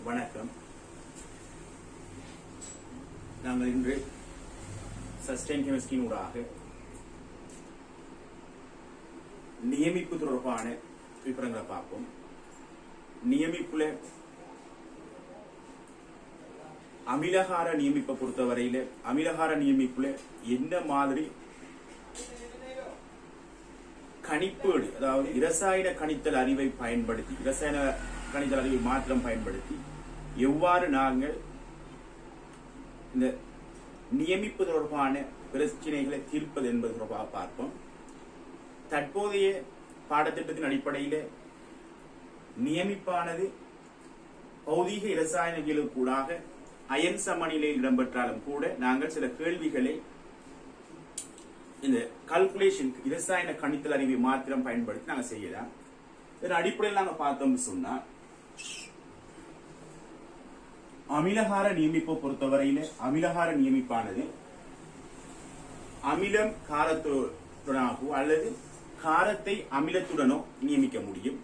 வணக்கம். நாங்கள் இன்று சஸ்டெயின் கெமிஸ்ட்ரியின் ஊடாக நியமிப்பு தொடர்பான விவரங்களை பார்ப்போம். நியமிப்புல அமிலகார நியமிப்பை பொறுத்தவரையில அமிலகார நியமிப்புல என்ன மாதிரி கணிப்பீடு, அதாவது இரசாயன கணித்தல் அறிவை பயன்படுத்தி, இரசாயன கணித்தல் அறிவை மாத்திரம் பயன்படுத்தி எவ்வாறு நாங்கள் இந்த நியமிப்பு தொடர்பான பிரச்சனைகளை தீர்ப்பது என்பது தொடர்பாக பார்ப்போம். தற்போதைய பாடத்திட்டத்தின் அடிப்படையில் நியமிப்பானது பௌதீக இரசாயனங்களுக்கூடாக அயன் சமநிலையில் இடம்பெற்றாலும் கூட நாங்கள் சில கேள்விகளை இந்த கால்குலேஷன் இரசாயன கணித்தல் அறிவை மாத்திரம் பயன்படுத்தி நாங்கள் செய்யலாம். இதன் அடிப்படையில் நாங்கள் பார்த்தோம்னு சொன்னா, அமிலகார நியமிப்பை பொறுத்தவரையில அமிலகார நியமிப்பானது அமிலம் காரத்துடனாகவோ அல்லது காரத்தை அமிலத்துடனோ நியமிக்க முடியும்.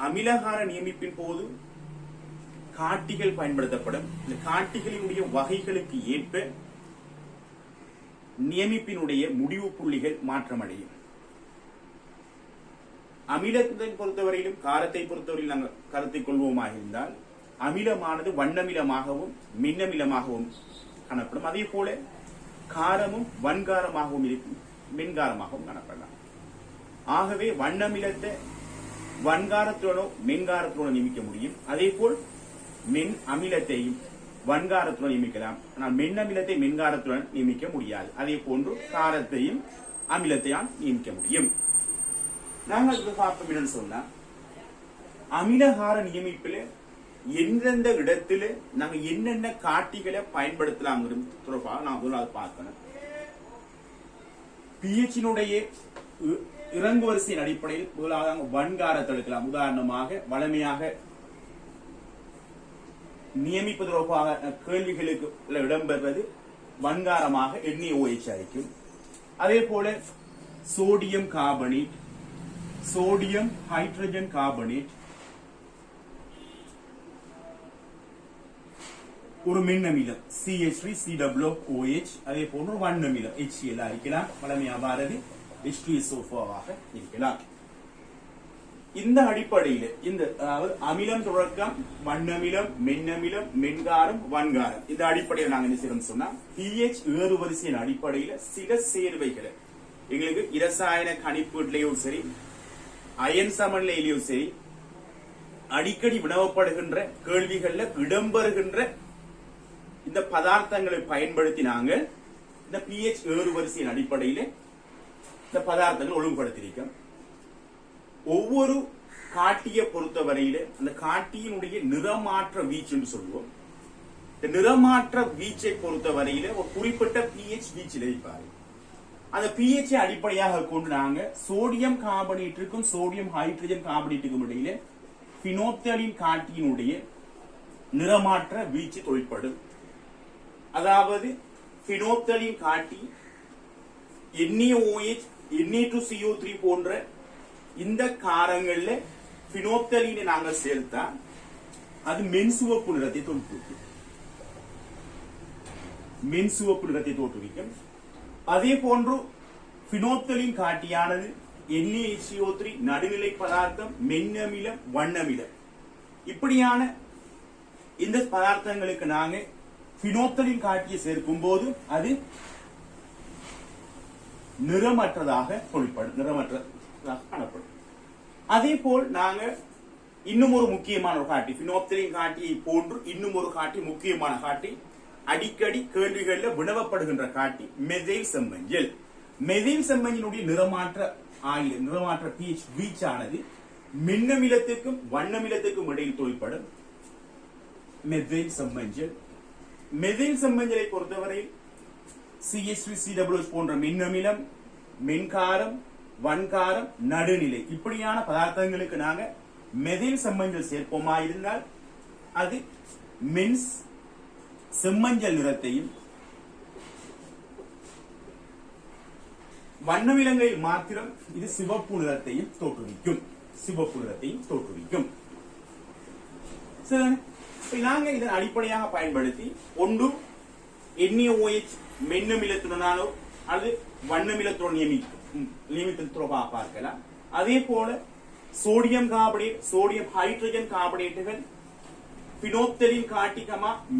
அமிலகார நியமிப்பின் போது காட்டிகள் பயன்படுத்தப்படும். இந்த காட்டிகளினுடைய வகைகளுக்கு ஏற்ப நியமிப்பினுடைய முடிவு புள்ளிகள் மாற்றமடையும். அமிலத்தை பொறுத்தவரையிலும் காரத்தை பொறுத்தவரையில் நாங்கள் கருத்தை கொள்வோமாக இருந்தால் அமிலமானது வண்ணமிலமாகவும் மின்னமிலமாகவும் காணப்படும். அதே போல காரமும் வன்காரமாகவும் இருக்கும், மென்காரமாகவும் காணப்படலாம். ஆகவே வண்ணமிலத்தை வன்காரத்துடனோ மென்காரத்துடனோ நியமிக்க முடியும். அதே போல் மென் அமிலத்தையும் வன்காரத்துடன் நியமிக்கலாம். ஆனால் மென்னமிலத்தை மென்காரத்துடன் நியமிக்க முடியாது. அதே போன்று காரத்தையும் அமிலத்தையும் நியமிக்க முடியும். நாங்கள் பார்ப்போம் என்னன்னு சொன்னா, அமிலகார நியமிப்பில் எந்தெந்த இடத்துல நாங்கள் என்னென்ன காட்டிகளை பயன்படுத்தலாம் தொடர்பாக நான் முதலாவது பார்க்கணும். பிஹெச்சினுடைய இறங்கு வரிசையின் அடிப்படையில் முதலாவது வன்காரத்தை எடுக்கலாம். உதாரணமாக வளமையாக நியமிப்பு தொடர்பாக கேள்விகளுக்கு இடம்பெறுவது வன்காரமாக NaOH ஆയിരിக்கும். அதே போல sodium carbonate, sodium hydrogen carbonate ஒரு மின்னமிலம் CH3COOH, அதே போன்று ஒரு வண்ணமிலம் HCl இருக்கலாம். வளமையாக H2SO4 இருக்கலாம். இந்த அடிப்படையில் இந்த அமிலம் தொடக்கம் வண்ணமிலம், மென்னமிலம், மென்காரம், வன்காரம், இந்த அடிப்படையில் நாங்கள் என்ன செய்யறோம் சொன்னா, pH ஏறு வரிசையின் அடிப்படையில் சில சேர்வைகளை எங்களுக்கு இரசாயன கணிப்பீட்டிலேயும் சரி அயன் சமநிலையிலையும் சரி அடிக்கடி வினவப்படுகின்ற கேள்விகள்ல இடம்பெறுகின்ற இந்த பதார்த்தங்களை பயன்படுத்தி நாங்கள் இந்த pH ஏறு வரிசையின் அடிப்படையில் இந்த பதார்த்தங்கள் ஒழுங்குபடுத்தியிருக்கோம். ஒவ்வொரு காட்டியை பொறுத்தவரையில அந்த காட்டியினுடைய நிறமாற்ற வீச்சு என்று சொல்லுவோம். இந்த நிறமாற்ற வீச்சை பொறுத்தவரையில ஒரு குறிப்பிட்ட pH வீச்சில் இருப்பாரு. அந்த pH அடிப்படையாக கொண்டு நாங்க சோடியம் கார்பனேட்டுக்கும் சோடியம் ஹைட்ரஜன் கார்பனேட்டுக்கும் இடையில பினோப்தலின் காட்டியினுடைய நிறமாற்ற வீச்சு தொழிற்படும். அதாவது பினோப்தலின் காட்டி NaOH, Na2CO3 போன்ற இந்த காரங்கள்ல பினோப்தலீனை நாங்கள் சேர்த்தா அது மென்சுவப்பு நிறத்தை தோற்றுவிக்கும். மென்சுவப்பு நிறத்தை தோற்றுவிக்கும். அதே போன்று பினோப்தலின் காட்டியானது NaHCO3 நடுநிலை பதார்த்தம், மென்னமிலம், வண்ணமிலம், இப்படியான இந்த பதார்த்தங்களுக்கு நாங்க பினோப்தலின் காட்டியை சேர்க்கும் போது அது நிறமற்றதாக தொழிற்படும், நிறமற்றதாக காணப்படும். அதே போல் நாங்க இன்னும் ஒரு முக்கியமான ஒரு காட்டி, பினோப்தலின் காட்டியை போன்று இன்னும் ஒரு காட்டி, முக்கியமான காட்டி, அடிக்கடி கேள்விகளில் வினவப்படுகின்ற காட்டி மெதைல் செம்மஞ்சள். மெதைல் செம்மஞ்சளுடைய நிறமாற்ற pH வீச்சானது மின்னமிலத்துக்கும் வண்ணமிலத்துக்கும் இடையில் தொழிற்படும் மெதைல் செம்மஞ்சள். மெதைல் செம்மஞ்சளை பொறுத்தவரை CH3COOH போன்ற மின்னமிலம், மென்காரம், வன்காரம், நடுநிலை, இப்படியான பதார்த்தங்களுக்கு நாங்க மெதைல் செம்மஞ்சள் சேர்ப்போமா இருந்தால் அது மென்ஸ் செம்மஞ்சள் நிறத்தையும், வண்ணமிலங்களில் மாத்திரம் இது சிவப்பு நிறத்தையும் தோற்றுவிக்கும். நாங்க இதன் அடிப்படையாக பயன்படுத்தி ஒன்று NaOH மென்னமிலத்துடனாலோ அது வண்ணமிலத்துடன் நியமித்து பார்க்கலாம். அதே போல சோடியம் கார்பனேட், சோடியம் ஹைட்ரஜன் கார்பனேட்டுகள் பினோப்தலின் காட்டி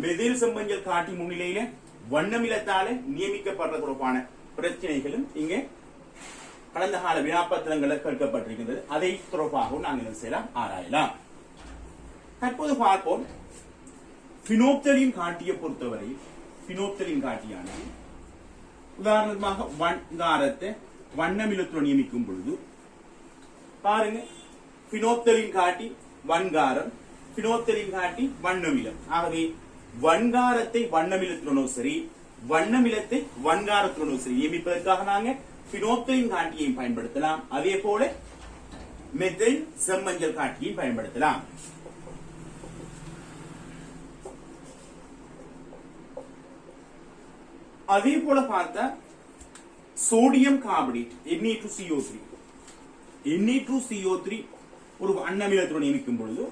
மெதில் செம்மஞ்சள் காட்டி முன்னிலையில வண்ணமிலத்தால நியமிக்கப்படுற தொடர்பான பிரச்சனைகளும் இங்கே கடந்த கால வினாப்பத்திரங்களில் கேட்கப்பட்டிருக்கின்றது. அதை தொடர்பாகவும் நாங்கள் செய்யலாம், ஆராயலாம். தற்போது பார்ப்போம். பினோப்தலின் காட்டியை பொறுத்தவரை பினோப்தலின் காட்டியானது உதாரணமாக வன்காரத்தை வண்ணமிலத்துடன் நியமிக்கும் பொழுது பாருங்க, பினோப்தலின் காட்டி வன்காரம், பினோப்தலின் காட்டி வண்ணமிலம். ஆகவே வன்காரத்தை வண்ணமிலத்துடனோ சரி, வண்ணமிலத்தை வன்காரத்துடனோ சரி நியமிப்பதற்காக நாங்க பினோப்தலின் காட்டியையும் பயன்படுத்தலாம். அதே போல மெத்தில் செம்மஞ்சள் காட்டியையும் பயன்படுத்தலாம். அதே போல பார்த்தா சோடியம் கார்பனேட் Na2CO3 Na2CO3 ஒரு வண்ணமிலத்துடன் நியமிக்கும் பொழுது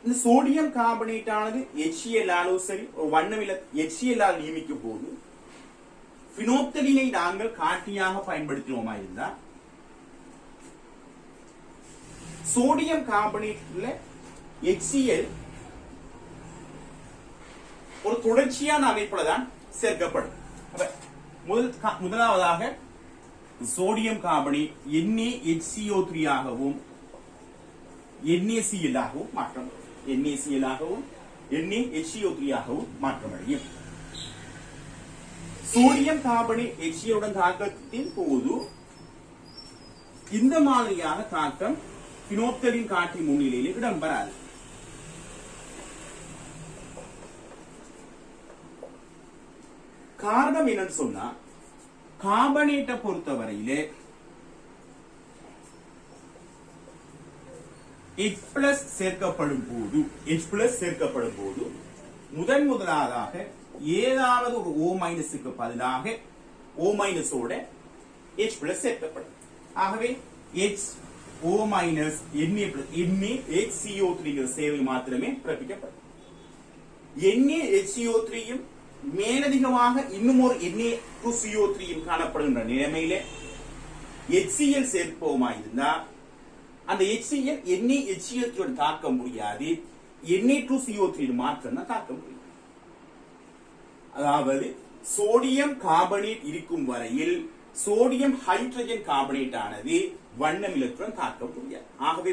இந்த சோடியம் கார்பனேட் ஆனது HCl ஆலோ சரி ஒரு வண்ணமில HCl ஆல் நியமிக்கும் போது பினோப்தலினை நாங்கள் காட்டியாக பயன்படுத்தினோமா இருந்தா சோடியம் கார்பனேட்ல HCl ஒரு தொடர்ச்சியான அமைப்புல தான் சேர்க்கப்படும். முதலாவதாக சோடியம் கார்பனேட் NaHCO3 ஆகவும் NaCl ஆகவும் மாற்றம், NaCl ஆகவும் NaHCO3 ஆகவும் மாற்றமடையும். சோடியம் கார்பனேட் HCl உடன் தாக்கத்தின் போது இந்த மாதிரியான தாக்கம் பினோப்தலின் காட்டி முன்னிலையில் இடம்பெறாது. காரணம் என்னன்னு சொன்னா கார்பனேட்டை பொறுத்தவரையிலே H+ சேர்க்கப்படும் போது முதலாவதாக ஏதாவது ஒரு O- பதிலாக O- ஓட H+ சேர்க்கப்படும். ஆகவே HO- NaHCO3 சேவை மாத்திரமே பிறப்பிக்கப்படும். NaHCO3 மேலதிகமாக இன்னும் ஒரு Na2CO3 காணப்படுகின்ற நிலைமையில HCl சேர்ப்போமா இருந்தா அந்த HCl NaHCl தாக்க முடியாது, Na2CO3 மாற்றம் தான் தாக்க முடியும். அதாவது சோடியம் கார்பனேட் இருக்கும் வரையில் சோடியம் ஹைட்ரஜன் கார்பனேட் ஆனது வண்ணமிலத்துடன் தாக்க முடியாது. ஆகவே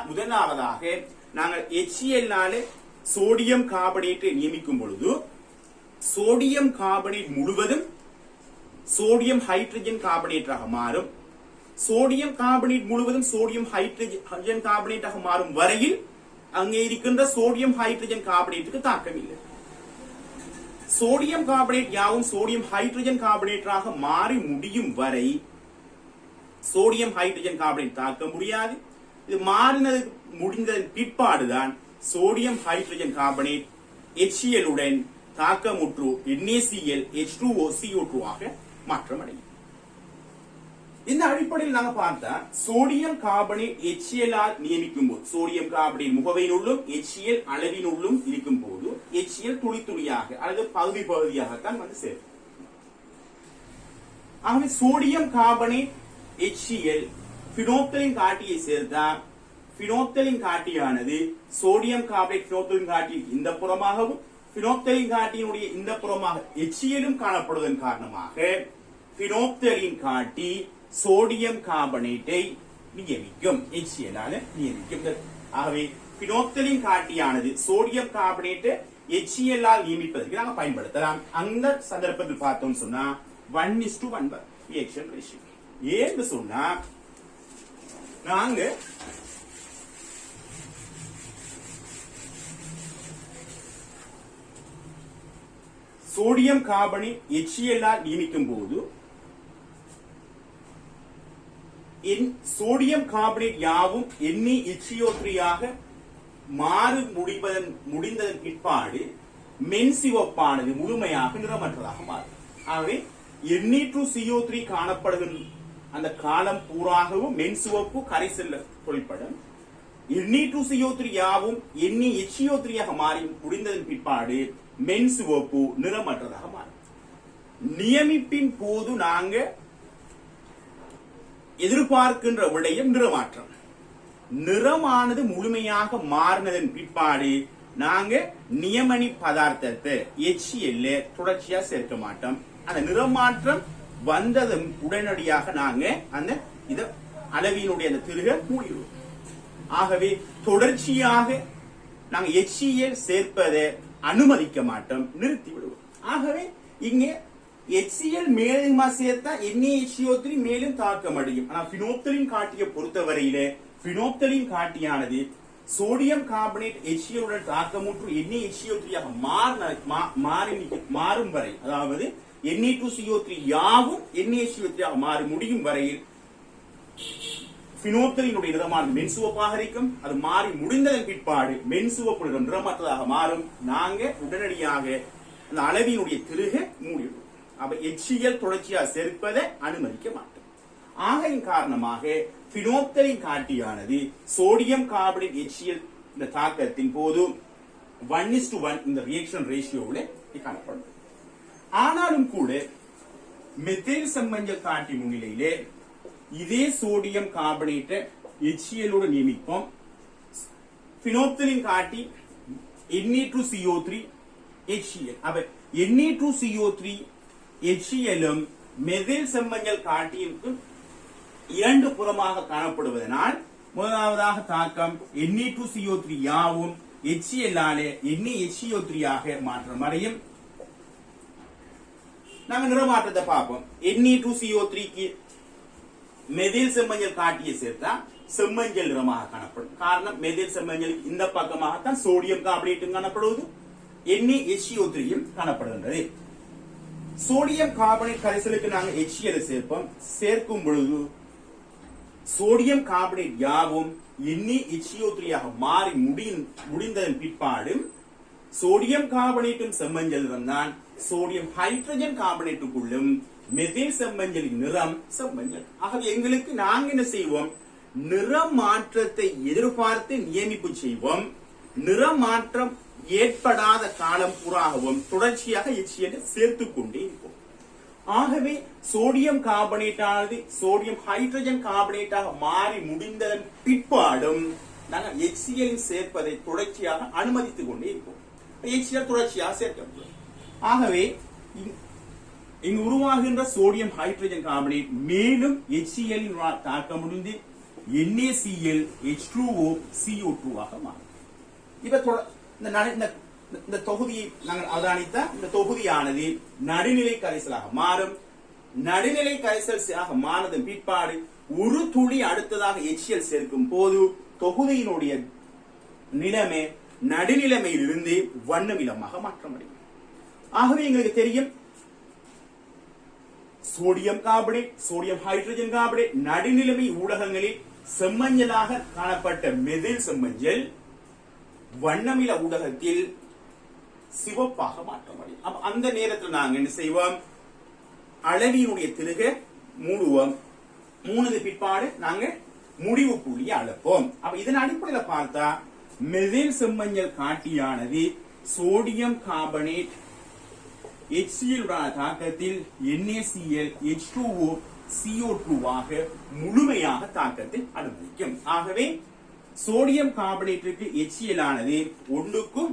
முதலாவதாக நாங்கள் HCl சோடியம் கார்பனேட்டை நியமிக்கும் பொழுது சோடியம் கார்பனேட் முழுவதும் சோடியம் ஹைட்ரஜன் கார்பனேட்டாக மாறும். சோடியம் கார்பனேட் முழுவதும் சோடியம் ஹைட்ரஜன் கார்பனேட்டாக மாறும் வரையில் அங்கே இருக்கின்ற சோடியம் ஹைட்ரஜன் கார்பனேட்டுக்கு தாக்கம் இல்லை. சோடியம் கார்பனேட் யாவும் சோடியம் ஹைட்ரஜன் கார்பனேட்டாக மாறி முடியும் வரை சோடியம் ஹைட்ரஜன் கார்பனேட் தாக்க முடியாது. இது மாறினது முடிந்ததன் பிற்பாடுதான் சோடியம் ஹைட்ரஜன் கார்பனேட் HCl உடன் தாக்கமுற்று NaCl H2O CO2 ஆக மாற்றமடையும். இந்த அடிப்படையில் நாங்க பார்த்தா சோடியம் கார்பனேட் HCl ஆல் நியமிக்கும் போது சோடியம் கார்பனேட் முகவையினுள்ளும் HCl அளவினுள்ளும் இருக்கும் போது HCl துளி துளியாக அல்லது பகுதி பகுதியாகத்தான் வந்து சேரும். ஆகவே சோடியம் கார்பனேட் HCl பினோப்தலின் காட்டியை சேர்த்தா பினோப்தலின் காட்டியானது சோடியம் கார்பனேட் பினோப்தலின் காட்டியின் இந்த புறமாகவும் பினோப்தலின் காட்டியினுடைய இந்த புறமாக HCl காணப்படுவதன் காரணமாக பினோப்தலின் காட்டி சோடியம் கார்பனேட்டை நியமிக்கும், HCl ஆல நியமிக்கும். ஆகவே பினோப்தலின் காட்டியானது சோடியம் கார்பனேட்டை HCl ஆல் நியமிப்பதற்கு நாங்கள் பயன்படுத்தலாம். அந்த சந்தர்ப்பத்தில் பார்த்தோம் சொன்னா 1:1 ரியாக்ஷன் ரேஷியோ. ஏன்னு சொன்னா நாங்க சோடியம் கார்பனேட் HCl ஆல் நியமிக்கும் போது சோடியம் கார்பனேட் யாவும் NaHCO3 ஆக மாறு முடிந்ததன் பிற்பாடு மென்சிவப்பானது முழுமையாக நிறமற்றதாக மாறும். ஆகவே Na2CO3 காணப்படுகின்ற அந்த காலம் பூராகவும் மென்சிவப்பு கரைசல்ல தொழிற்படும். Ne2CO3 யாவும் NeHCO3 ஆக மாறி முடிந்ததன் பிற்பாடு மென் சிவப்பு நிறமற்றதாக மாறும். நியமிப்பின் போது நாங்க எதிர்பார்க்கின்ற விடயம் நிறமாற்றம். நிறமானது முழுமையாக மாறினதன் பிற்பாடு நாங்க நியமனி பதார்த்தத்தை HCl தொடர்ச்சியா சேர்க்க மாட்டோம். அந்த நிறமாற்றம் வந்ததும் உடனடியாக நாங்க அந்த இத அளவினுடைய அந்த திருக மூடிடுவோம். ஆகவே தொடர்ச்சியாக நாங்க HCl சேர்ப்பதை அனுமதிக்க மாட்டோம், நிறுத்தி விடுவோம். ஆகவே இங்கே HCl மேலுமா சேர்த்தா NaHCO3 மேலும் தாக்கம் அடையும். ஆனா பினோப்தலின் காட்டியை பொறுத்தவரையில பினோப்தலின் காட்டியானது சோடியம் கார்பனேட் HCl உடன் தாக்கமுற்று NaHCO3 ஆக மாறும் வரை, அதாவது Ne2CO3 யாவும் NaHCO3 ஆக மாறி முடியும் வரையில் பினோப்தலினுடைய நிறமானது மென்சுவப்பாக இருக்கும். அது மாறி முடிந்ததன் பிற்பாடு மென்சுவப்பு நிறமற்றதாக மாறும். நாங்க உடனடியாக அந்த அளவினுடைய திருக மூடிடுவோம். அப்ப HCl தொடர்ச்சியாக சேர்ப்பதை அனுமதிக்க மாட்டோம். ஆகையின் காரணமாக பினோப்தலின் காட்டியானது சோடியம் கார்பனேட் HCl இந்த தாக்கத்தின் போது 1:1 இந்த ரியாக்ஷன் ரேஷியோவில் காணப்படும். ஆனாலும் கூட மெத்தில் செம்மஞ்சள் காட்டி முன்னிலையிலே இதே சோடியம் கார்பனேட்டை HCl ஓட நியமிப்போம். பினோப்தலின் காட்டி Ne2CO3 HCl. அப்ப Ne2CO3 HCl மெத்தில் செம்மஞ்சள் காட்டியிற்கு இரண்டு புறமாக காணப்படுவதனால் முதலாவதாக தாக்கம் Ne2CO3 யாவும் HCl ஆலே NaHCO3 ஆக மாற்றம் அடையும். நாங்க நிறமாற்றத்தை பார்ப்போம். Ne2CO3க்கு மெதில் செம்மஞ்சள் காட்டியை சேர்த்தா செம்மஞ்சள் நிறமாக காணப்படும். காரணம் மெதில் செம்மஞ்சளுக்கு இந்த பக்கமாகத்தான் சோடியம் கார்பனேட்டும் காணப்படுவது, NaHCO3யும் காணப்படுகின்றது. சோடியம் கார்பனேட் கரைசலுக்கு நாங்கள் HCl சேர்ப்போம். சேர்க்கும் பொழுது சோடியம் கார்பனேட் யாவும் NaHCO3 ஆக மாறி முடிந்ததன் பிற்பாடு சோடியம் கார்பனேட்டும் செம்மஞ்சள் நிறம்தான். சோடியம் ஹைட்ரஜன் கார்பனேட்டுக்குள்ளும் மெத்தில் செம்மஞ்சளின் நிறம் செம்மஞ்சள். ஆகவே எங்களுக்கு நாங்க என்ன செய்வோம், நிறமாற்றத்தை எதிர்பார்த்து நியமிப்பு செய்வோம். நிறமாற்றம் ஏற்படாத காலம் பூராகவும் தொடர்ச்சியாக HCl சேர்த்துக் கொண்டே இருப்போம். ஆகவே சோடியம் கார்பனேட் ஆனது சோடியம் ஹைட்ரஜன் கார்பனேட்டாக மாறி முடிந்ததன் பிற்பாடும் நாங்கள் HCl சேர்ப்பதை தொடர்ச்சியாக அனுமதித்துக் கொண்டே இருப்போம். HCl தொடர்ச்சியாக சேர்க்க. ஆகவே இங்கு உருவாகின்ற சோடியம் ஹைட்ரஜன் கார்பனேட் மேலும் HCl தாக்க முடிந்து NaCl H2O CO2 ஆக மாறும். இப்ப இந்த தொகுதியை நாங்கள் அவதானித்த இந்த தொகுதியானது நடுநிலை கரைசலாக மாறும். நடுநிலை கரைசலாக மாறினதன் பிற்பாடு ஒரு துளி அடுத்ததாக HCl சேர்க்கும் போது தொகுதியினுடைய நிலைமை நடுநிலைமையில் இருந்து வண்ணமிலமாக மாற்றமடையும். ஆகவே எங்களுக்கு தெரியும் sodium carbonate sodium hydrogen carbonate நடுநிலைமை ஊடகங்களில் செம்மஞ்சளாக காணப்பட்ட மெதில் செம்மஞ்சள் வண்ணமில ஊடகத்தில் சிவப்பாக மாற்றமடையும். அப்ப அந்த நேரத்தில் நாங்க என்ன செய்வோம், அளவினுடைய திருக மூடுவோம். மூணு பிற்பாடு நாங்க முடிவு புள்ளியை அளப்போம். அப்ப இதன் அடிப்படையில் பார்த்தா மெதில் செம்மஞ்சள் காட்டியானது சோடியம் கார்பனேட் HCl உடான தாக்கத்தில் NaCl H2O CO2 ஆக முழுமையாக தாக்கத்தை அனுமதிக்கும். ஆகவே சோடியம் கார்பனேட்டுக்கு HCl ஆனது 1:2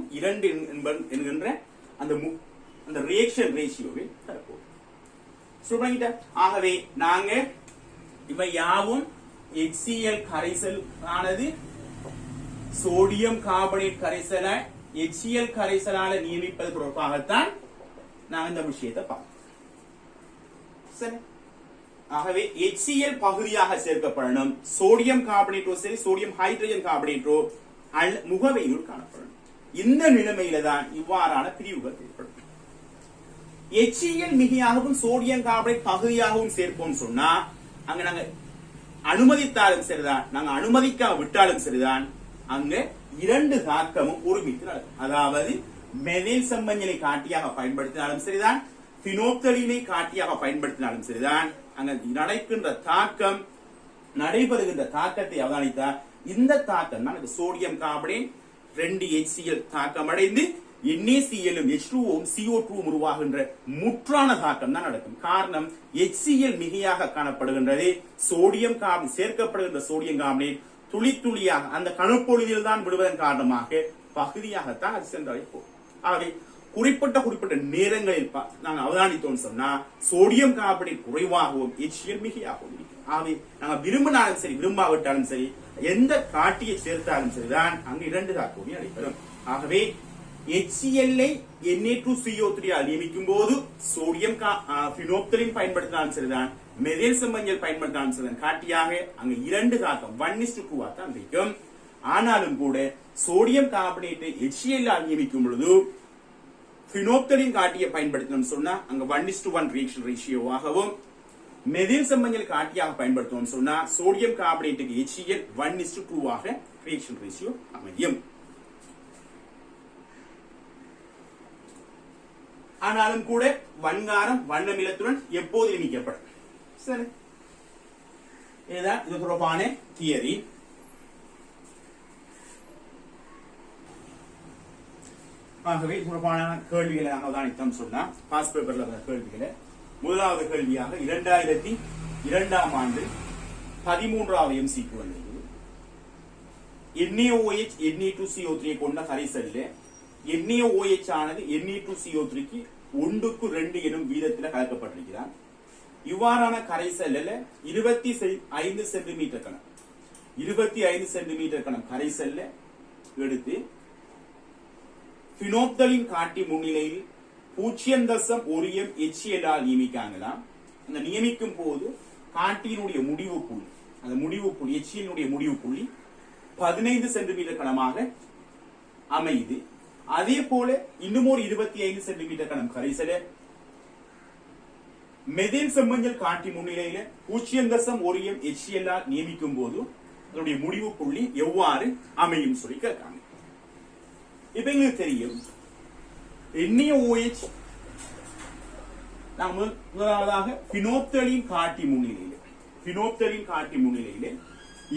என்கின்ற அந்த ரியாக்ஷன் ரேஷியோவில் தரப்போம். ஆகவே நாங்க இவை யாவும் HCl கரைசல் ஆனது சோடியம் கார்பனேட் கரைசலை HCl கரைசலால நியமிப்பது தொடர்பாகத்தான் நாங்கள் இந்த விஷயத்தை பார்ப்போம். சரி, ஆகவே HCl பகுதியாக சேர்க்கப்படணும். சோடியம் கார்பனேட்டோ சரி சோடியம் ஹைட்ரஜன் கார்பனேட்டோ முகவையில் காணப்படணும். இந்த நிலைமையில தான் இவ்வாறான பிரிவுகள் ஏற்படும். HCl மிகையாகவும் சோடியம் கார்பனேட் பகுதியாகவும் சேர்ப்போம் சொன்னா அங்க நாங்க அனுமதித்தாலும் சரிதான், நாங்க அனுமதிக்கா விட்டாலும் சரிதான், அங்க இரண்டு தாக்கமும் ஒருமித்து நடக்கும். அதாவது மெதில் செம்மஞ்சளை காட்டியாக பயன்படுத்தினாலும் சரிதான், பினோப்தலீனை காட்டியாக பயன்படுத்தினாலும் சரிதான், அங்க நடக்கின்ற தாக்கம் நடைபெறுகின்ற தாக்கத்தை அவதானித்தால் இந்த தாக்கம் தான் சோடியம் கார்பனேட் 2 HCl தாக்கம் அடைந்து NaCl H2O CO2 உருவாகின்ற முற்றான தாக்கம் தான் நடக்கும். காரணம் HCl மிகையாக காணப்படுகின்றது. சோடியம் கார்பனேட் சேர்க்கப்படுகின்ற சோடியம் கார்பனேட் துளி துளியாக அந்த கணுப்பொழுதில் தான் விடுவதன் காரணமாக பகுதியாகத்தான் அது சென்றடைய போகும். ஆகவே குறிப்பிட்ட நேரங்களில் நாங்கள் அவதானித்தோம் சொன்னா சோடியம் கார்பனேட் குறைவாகவும் HCl மிகையாகவும் இருக்கும். ஆகவே நாங்கள் விரும்பினாலும் சரி விரும்பாவிட்டாலும் சரி எந்த காட்டியை சேர்த்தாலும் சரிதான் அங்கு 2 தாக்கம் நடைபெறும். ஆகவே HCl ஐ Na2CO3 நியமிக்கும் போது சோடியம் பினோப்தலின் பயன்படுத்தினாலும் சரிதான் மெதில் செம்மஞ்சள் பயன்படுத்தினாலும் சரிதான் காட்டியாக அங்கு 2 தாக்கம் 1:2 தான் இருக்கும். ஆனாலும் கூட சோடியம் கார்பனேட்டை HCl நியமிக்கும் பொழுது பினோப்தலின் காட்டியை பயன்படுத்தணும் சொன்னா அங்க 1:1 ரியாக்ஷன் ரேஷியோவாகவும் மெதில் செம்மஞ்சள் காட்டியாக பயன்படுத்தணும் சொன்னா சோடியம் கார்பனேட்டுக்கு HCl 1:2 ஆக ரியாக்ஷன் ரேஷியோ அமையும். ஆனாலும் கூட வன்காரம் வண்ணமிலத்துடன் எப்போது நியமிக்கப்படும். சரி, இதுதான் இது தொடர்பான தியரி. ஆகவே தொடர்பான கேள்விகளை நாங்கள் அவதானித்தோம் சொன்னா பாஸ் பேப்பர்ல வந்த கேள்விகளை முதலாவது கேள்வியாக 2002ஆம் ஆண்டு 13வது MCQ வந்தது. NaOH Na2CO3 கொண்ட கரைசல்ல NaOH ஆனது Na2CO3க்கு 1:2 எனும் வீதத்தில் கலக்கப்பட்டிருக்கிறார். இவ்வாறான கரைசல்ல 25 சென்டிமீட்டர் கணம் கரைசல்ல எடுத்து பினோப்தலின் காட்டி முன்னிலையில் 0.1 HCl நியமிக்காங்களாம். அந்த நியமிக்கும் போது காட்டியினுடைய முடிவு புள்ளி அந்த முடிவு புள்ளி HCl முடிவு புள்ளி 15 சென்டிமீட்டர் கனமாக அமையுது. அதே போல இன்னும் ஒரு 25 சென்டிமீட்டர் கனம் கரைசல மெதில் செம்மஞ்சள் காட்டி முன்னிலையில 0.1 HCl நியமிக்கும் போது அதனுடைய முடிவு புள்ளி எவ்வாறு அமையும் சொல்லி கேட்காங்க. இப்ப எங்களுக்கு தெரியும் NaOH முதலாவதாக பினோப்தலின் காட்டி முன்னிலையில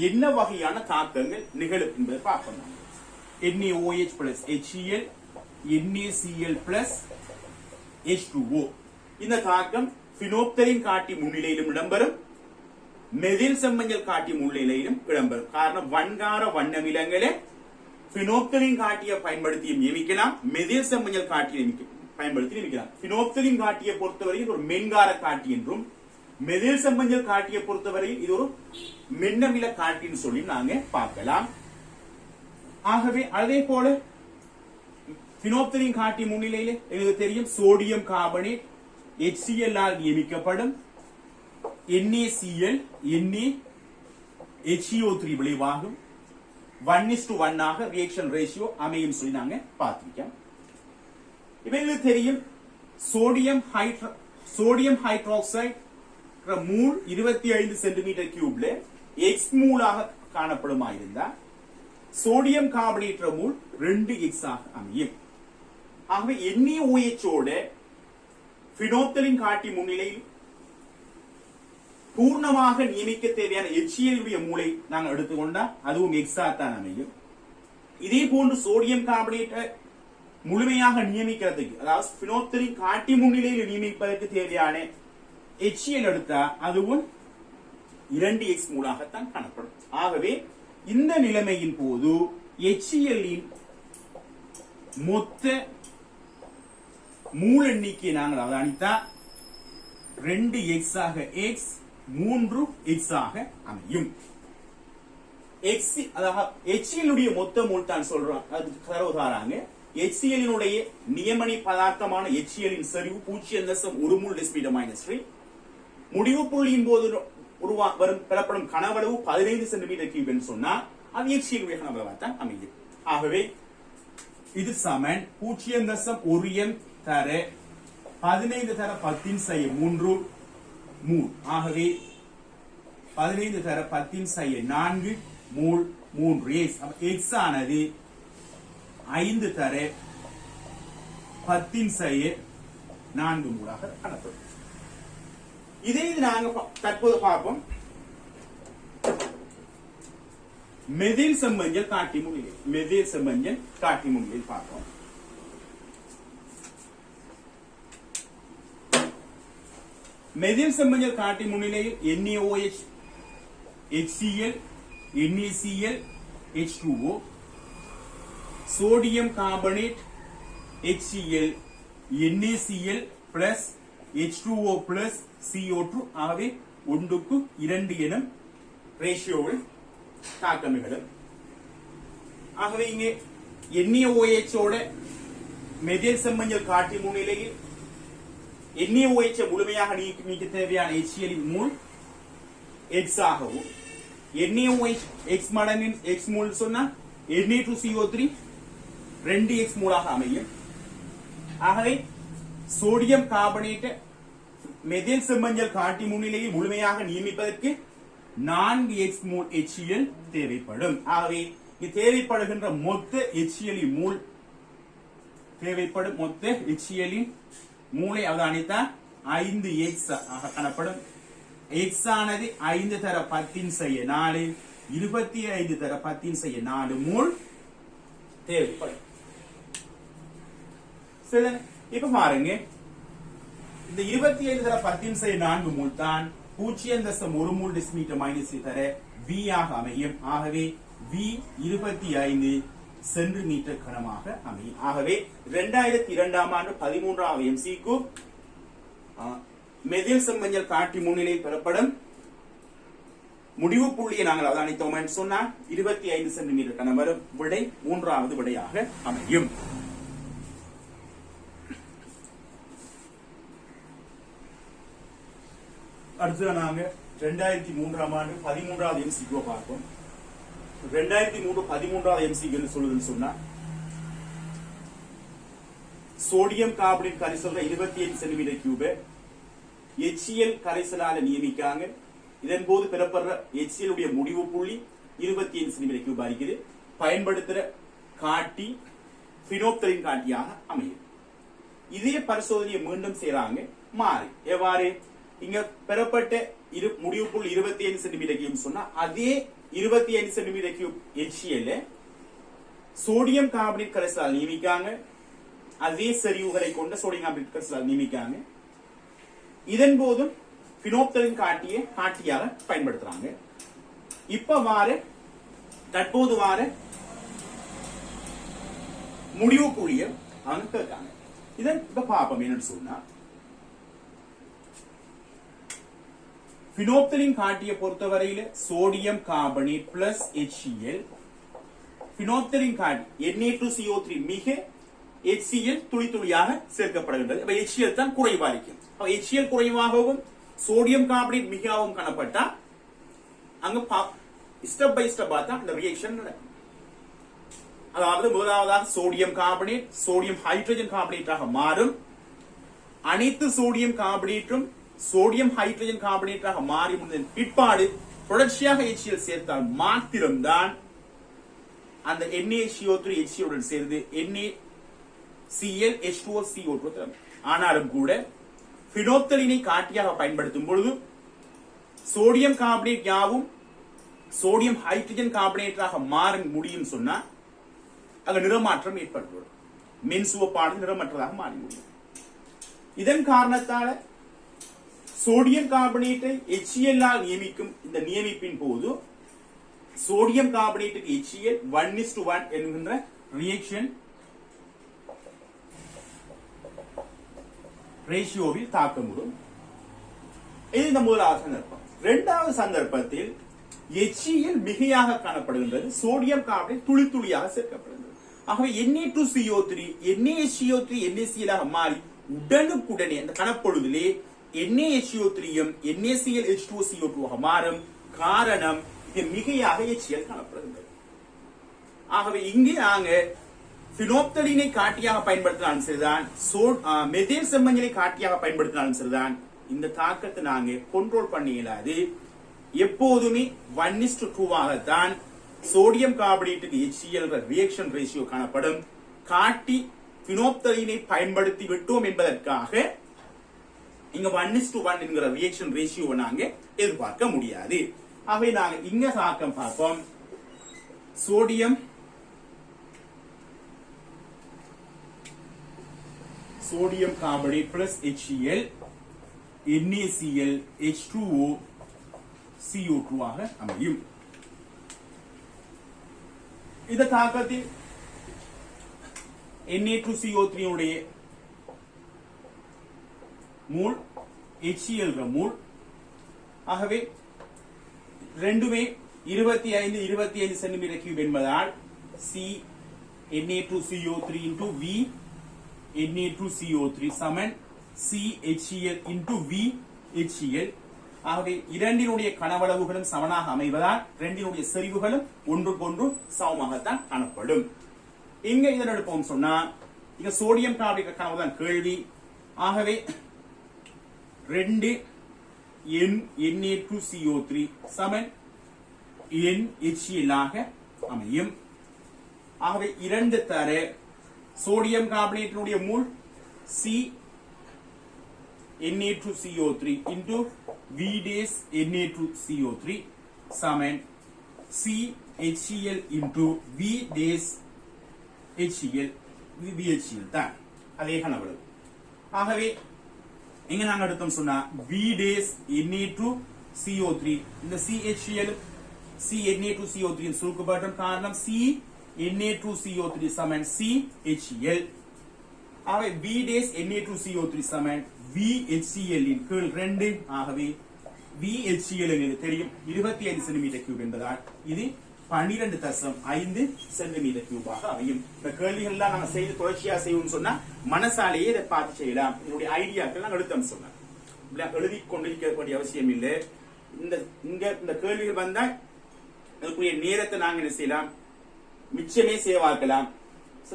என்ன வகையான தாக்கங்கள் நிகழும் என்பதை பார்ப்போம். NaOH plus HCl NaCl plus H2O இந்த தாக்கம் பினோப்தலின் காட்டி முன்னிலையிலும் இடம்பெறும் மெதில் செம்மஞ்சள் காட்டி முன்னிலையிலும் இடம்பெறும். காரணம் வன்கார வண்ணமிலங்களை பினோப்தலின் காட்டியை பயன்படுத்தி நியமிக்கலாம், மெதில் செம்மஞ்சள் காட்டியை பயன்படுத்தி நியமிக்கலாம். பினோப்தலின் காட்டியை பொறுத்தவரையில் ஒரு மென்கார காட்டி என்றும் மெதில் செம்மஞ்சள் காட்டியை பொறுத்தவரையில் இது ஒரு மென்னமில காட்டின்னு சொல்லி நாங்க பார்க்கலாம். ஆகவே அதே போல பினோப்தலின் காட்டி முன்னிலையில எங்களுக்கு தெரியும் sodium carbonate HCl நியமிக்கப்படும். NaCl NaHCO3 விளைவாகும் 1:1 ஆக ரியாக்ஷன் ரேஷியோ அமையும் சொல்லி நாங்க பார்த்திருக்கோம். இப்ப எங்களுக்கு தெரியும் சோடியம் ஹைட்ராக்சைடு மூல் 25 சென்டிமீட்டர் கியூப்ல X மூலாக காணப்படுமா இருந்தா சோடியம் கார்பனேட் மூல் 2X ஆக அமையும். ஆகவே NaOH ஓட பினோப்தலின் காட்டி முன்னிலையில் பூர்ணமாக நியமிக்க தேவையான HCl மூளை நாங்கள் எடுத்துக்கொண்டா அதுவும் X தான் அமையும். இதே போன்று சோடியம் கார்பனேட் முழுமையாக நியமிக்கிறதுக்கு அதாவது பினோப்தலின் காட்டி முன்னிலையில் நியமிப்பதற்கு தேவையான HCl எடுத்தா அதுவும் 2X மூலாகத்தான் காணப்படும். ஆகவே இந்த நிலைமையின் போது HCl மொத்த மூல எண்ணிக்கை நாங்கள் அவதானித்தா 2X ஆக X 3X ஆக அமையும். HCl மொத்த மூல் தான் சொல்றோம். அது தரவுதாராங்க. HCl நியமனி பதார்த்தமான HCl செறிவு 0.1 மூல் டெசிமீட்டர் -3. முடிவு புள்ளியின் போது பெறப்படும் கனவளவு 15 சென்டிமீட்டர் கியூப் என்று சொன்னா அது HCl கனவளவாக தான் அமையும். ஆகவே இது சமன் 0.1 தர 15 தர 10⁻³ மூல். ஆகவே 15 தர 10⁻⁴ மூல் 3X. X ஆனது 5 தர 10⁻⁴ மூலாக காணப்படும். இதே இது நாங்க தற்போது பார்ப்போம். மெதில் செம்மஞ்சள் காட்டி முன்னிலை. மெதில் செம்மஞ்சள் காட்டி முன்னிலையில் பார்ப்போம். மெதில் செம்மஞ்சள் காட்டி முன்னிலையில் NaOH, HCl, NaCl, H2O, sodium carbonate, HCl, NaCl plus H2O plus CO2 ஆகவே 1:2 எனும் ரேஷியோவில் தாக்கம் நிகழும். ஆகவே இங்கே NaOH ஓட மெதில் செம்மஞ்சள் காட்டி முன்னிலையில் NaOH முழுமையாக நீக்க தேவையான HCl இன் மூல் X ஆகவும், NaOH X மடங்கின் X மூல் சொன்னா Na2CO3 2X மூலாக அமையும். ஆகவே சோடியம் கார்பனேட் மெதில் செம்மஞ்சள் காட்டி முன்னிலையில் முழுமையாக நியமிப்பதற்கு 4X மூல் HCl தேவைப்படும். ஆகவே தேவைப்படுகின்ற மொத்த HCl இன் மூல் தேவைப்படும் மொத்த HCl இன் மூளை அவதானித்தால் 5X ஆக காணப்படும். X ஆனது 5 தர 10⁻4 25 தர 10⁻4 மூல் தேவைப்படும். சரி, இப்ப பாருங்க, இந்த 25 தர 10⁻4 மூல் தான் 0.1 மூல் டெசிமீட்டர் மைனஸ் தர V ஆக அமையும். ஆகவே V 25 சென்டிமீட்டர் கனமாக அமையும். ஆகவே 2002ஆம் ஆண்டு 13ஆம் MCQ மெதில் செம்மஞ்சள் காட்டி முன்னிலையில் பெறப்படும் முடிவு புள்ளியை நாங்கள் அவதானித்தோம் என்று சொன்னால் 25 சென்டிமீட்டர் கனம் வரும் விடை 3வது விடையாக அமையும். அடுத்து நாங்க 2003ஆம் ஆண்டு 13வது MCQ பார்ப்போம். 2003 MCQ சொல்லுதுன்னு சொன்னா, சோடியம் கார்பனேட் கரைசல் 28 சென்டிமீட்டர் கியூப் HCl கரைசலால நியமிக்காங்க. இதன் போது பெறப்படுற HCl உடைய முடிவு புள்ளி 25 சென்டிமீட்டர் கியூப் இருக்குது. பயன்படுத்துற காட்டி பினோப்தலின் காட்டியாக அமையும். இதே பரிசோதனையை மீண்டும் செய்யறாங்க மாறி. எவ்வாறு? இங்க பெறப்பட்ட முடிவு புள்ளி 25 சென்டிமீட்டர் கியூப் சொன்னா, அதே 25 centimetre cube HCl sodium carbonate கரைசலால் நியமிக்காங்க. அதே செறிவுகளை கொண்ட சோடியம் கார்பனேட் கரைசலால் நியமிக்காங்க. இதன் போதும் பினோப்தலின் காட்டியாக பயன்படுத்துறாங்க. இப்ப தற்போது முடிவு புள்ளிய அவங்க கேட்காங்க. இதன் இப்ப பாப்போம் என்னன்னு சொன்னா, பினோப்தலின் காட்டியை பொறுத்தவரையில சோடியம் கார்பனேட் பிளஸ் HCl, பினோப்தலின் காட்டி Na2CO3 மிக HCl துளி துளியாக சேர்க்கப்படுகின்றது. அப்ப HCl தான் குறைவா இருக்கும். HCl குறைவாகவும் சோடியம் கார்பனேட் மிகவும் காணப்பட்டா அங்க ஸ்டெப் பை ஸ்டெப் பார்த்தா இந்த ரியாக்ஷன் நடக்கும். அதாவது முதலாவதாக சோடியம் கார்பனேட் சோடியம் ஹைட்ரஜன் கார்பனேட்டாக மாறும். அனைத்து சோடியம் கார்பனேட்டும் சோடியம் ஹைட்ரஜன் கார்பனேட்டாக மாறி முடிந்த பிற்பாடு தொடர்ச்சியாக HCl சேர்த்தால் மாத்திரம்தான் அந்த NaCO3 HCl உடன் சேர்ந்து NaCl H2O CO2. ஆனாலும் கூட பினோப்தலினை காட்டியாக பயன்படுத்தும் பொழுது சோடியம் கார்பனேட் யாவும் சோடியம் ஹைட்ரஜன் கார்பனேட்டாக மாற முடியும் சொன்னா அங்க நிறமாற்றம் ஏற்பட்டுவிடும். மென்சுவப்பானது நிறமற்றதாக மாறி முடியும். இதன் காரணத்தால சோடியம் கார்பனேட்டை HCl ஆல் நியமிக்கும் இந்த நியமிப்பின் போது சோடியம் கார்பனேட்டுக்கு HCl 1:1 என்கின்ற ரியாக்ஷன் ரேஷியோவில் தாக்கமுடும். இது இந்த முதலாவது சந்தர்ப்பம். இரண்டாவது சந்தர்ப்பத்தில் HCl மிகையாக காணப்படுகின்றது. சோடியம் கார்பனேட் துளி துளியாக சேர்க்கப்படுகின்றது. ஆகவே Na2CO3 NaCO3 NaCl ஆக மாறி உடனுக்குடனே அந்த கணப்பொழுதிலே NaHCO3யும் NaCl H2O CO2 ஆக மாறும். காரணம் இது மிகையாக HCl காணப்படுகின்றது. ஆகவே இங்கே நாங்க பினோப்தலினை காட்டியாக பயன்படுத்தினாலும் சரிதான், மெதில் செம்மஞ்சளை காட்டியாக பயன்படுத்தினாலும் சரிதான், இந்த தாக்கத்தை நாங்க கண்ட்ரோல் பண்ண இயலாது. எப்போதுமே 1:2 ஆகத்தான் சோடியம் கார்பனேட்டுக்கு HCl ரியாக்ஷன் ரேஷியோ காணப்படும். காட்டி பினோப்தலினை பயன்படுத்தி விட்டோம் என்பதற்காக இங்க 1:1 என்கிற ரியாக்ஷன் ரேஷியோவை நாங்க எதிர்பார்க்க முடியாது. ஆகவே நாங்க இங்க தாக்கம் பார்ப்போம். Sodium carbonate plus HCl NaCl H2O CO2 ஆக அமையும். இந்த தாக்கத்தில் Na2CO3 உடைய மூல் HCl மூல். ஆகவே ரெண்டுமே 25 சென்டிமீட்டர் கியூப் என்பதால் C Na2CO3 into V Na2CO3 சமன் C HCl into V HCl. ஆகவே இரண்டினுடைய கனவளவுகளும் சமனாக அமைவதால் இரண்டினுடைய செறிவுகளும் ஒன்றுக்கொன்று சமமாகத்தான் காணப்படும். இங்க இதன் எடுப்போம் சொன்னா இங்க சோடியம் கார்பனேட் கனவு தான் கேள்வி. ஆகவே 2 Na2CO3 சமன் NHCl ஆக அமையும். ஆகவே 2 தர சோடியம் கார்பனேட்டினுடைய மூல் C Na2CO3 into V dash Na2CO3 சமன் C HCl into V dash HCl VHCl தான் அதே கனவளவு. ஆகவே இங்க நாங்க எடுத்தோம் சொன்னா V dash Na2CO3 இந்த CHCl Na2CO3 சுருக்கப்படும் காரணம் C Na2CO3 சமன் CHCl. ஆகவே V dash Na2CO3 சமன் VHCl இன் கீழ் 2. ஆகவே VHCl எனக்கு தெரியும் 25 சென்டிமீட்டர் கியூப் என்பதால் இது 12.5 சென்டிமீட்டர் கியூபாக அமையும். இந்த கேள்விகள் எல்லாம் நாங்க செய்து தொடர்ச்சியா செய்வோம் சொன்னா மனசாலேயே இதை பார்த்து செய்யலாம். என்னுடைய ஐடியாக்கள் நான் எடுத்தோம் சொன்னேன். எழுதி கொண்டிருக்க வேண்டிய அவசியம் இல்லை. இந்த கேள்விகள் வந்தா அதுக்குரிய நேரத்தை நாங்க என்ன செய்யலாம், மிச்சமே சேவாக்கலாம்.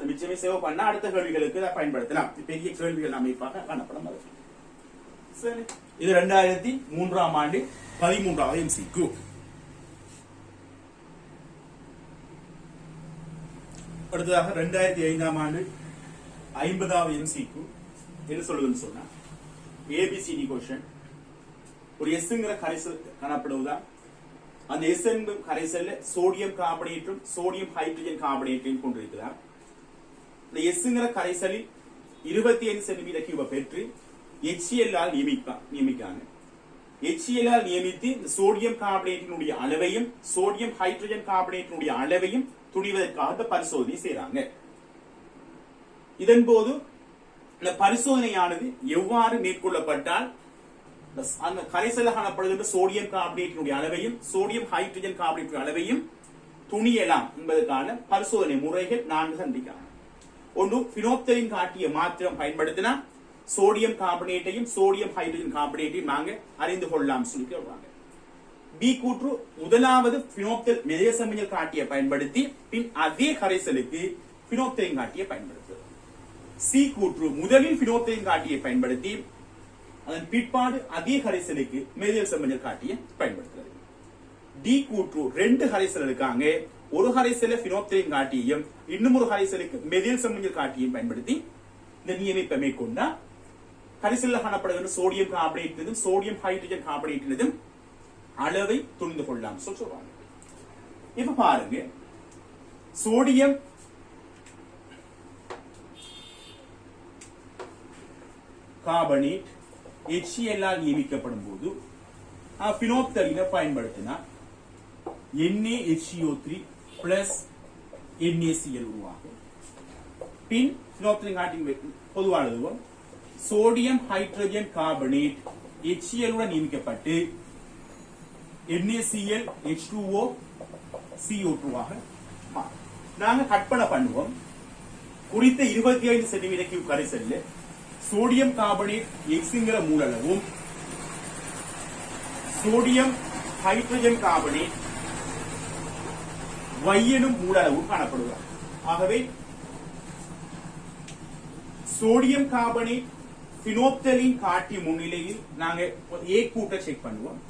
மிச்சமே சேவை பண்ணா அடுத்த கேள்விகளுக்கு பயன்படுத்தலாம். பெரிய கேள்விகள் அமைப்பாக காணப்படும். சரி, இது 2003ஆம் ஆண்டு 13வது MCQ. அடுத்ததாக 2005ஆம் ஆண்டு 50வது MCQ என்ன சொல்லுதுன்னு சொன்னா ABCD क्वेश्चन. ஒரு எஸ்ங்கிற கரைசல் காணப்படுவதா அந்த எஸ் என்னும் கரைசல்ல சோடியம் கார்பனேட்டும் சோடியம் ஹைட்ரஜன் கார்பனேட்டையும் கொண்டிருக்கிறார். இந்த எஸ்ங்கிற கரைசலில் 25 சென்டிமீட்டர் கியூபை பெற்று HCl ஆல் நியமிக்காங்க. HCl ஆல் நியமித்து இந்த சோடியம் கார்பனேட்டினுடைய அளவையும் சோடியம் ஹைட்ரஜன் கார்பனேட்டினுடைய அளவையும் துணிவதற்காக பரிசோதனை செய்யறாங்க. இதன் போது இந்த பரிசோதனையானது எவ்வாறு மேற்கொள்ளப்பட்டால் அந்த கரைசல்ல காணப்படுகின்ற சோடியம் கார்பனேட்டினுடைய அளவையும் சோடியம் ஹைட்ரஜன் கார்பனேட்டின் அளவையும் துணியலாம் என்பதற்கான பரிசோதனை முறைகள் 4 சந்திக்கலாம். ஒன்று, பினோப்தலின் காட்டிய மாத்திரம் பயன்படுத்தினா சோடியம் கார்பனேட்டையும் சோடியம் ஹைட்ரஜன் கார்பனேட்டையும் நாங்க அறிந்து கொள்ளலாம் சொல்லி சொல்றாங்க. பி கூற்று, முதலாவது பினோப்தல் மெதேசமியல் காட்டிய பயன்படுத்தி பின் அதே கரைசலுக்கு பினோப்தலின் காட்டிய பயன்படுத்துவது. சி கூற்று, முதலில் பினோப்தலின் காட்டிய பயன்படுத்தி அதன் பிற்பாடு அதே கரைசலுக்கு மெதியல் செம்மஞ்சள் காட்டிய பயன்படுத்துறது. டி கூற்று, 2 கரைசல் இருக்காங்க, ஒரு கரைசல பினோப்தலின் காட்டியும் இன்னும் ஒரு கரைசலுக்கு மெதியல் செம்மஞ்சள் காட்டியும் பயன்படுத்தி இந்த நியமிப்பை மேற்கொண்டா கரைசல்ல காணப்படுகின்ற சோடியம் கார்பனேட்டினதும் சோடியம் ஹைட்ரஜன் கார்பனேட்டினதும் அளவை துணிந்து கொள்ளலாம் சொல்றாங்க. இப்ப பாருங்க, சோடியம் கார்பனேட் HCl ஆல் நியமிக்கப்படும் போது பினோப்தலினை பயன்படுத்தினா NaHCO3 பிளஸ் NaCl உருவாகும். பின் பினோப்தலின் காட்டின் பொதுவானது சோடியம் ஹைட்ரஜன் கார்பனேட் HCl உடன் நியமிக்கப்பட்டு NaCl H2O CO2 ஆக நாங்க கற்பனை பண்ணுவோம். குறித்த 25 சென்டிமீட்டர் கியூப் கரைசல்ல சோடியம் கார்பனேட் Xங்கிற மூலளவும் சோடியம் ஹைட்ரஜன் கார்பனேட் Y எனும் மூலளவும் காணப்படுவார். ஆகவே சோடியம் கார்பனேட் பினோப்தலின் காட்டி முன்னிலையில் நாங்க A கூற்றை செக் பண்ணுவோம்.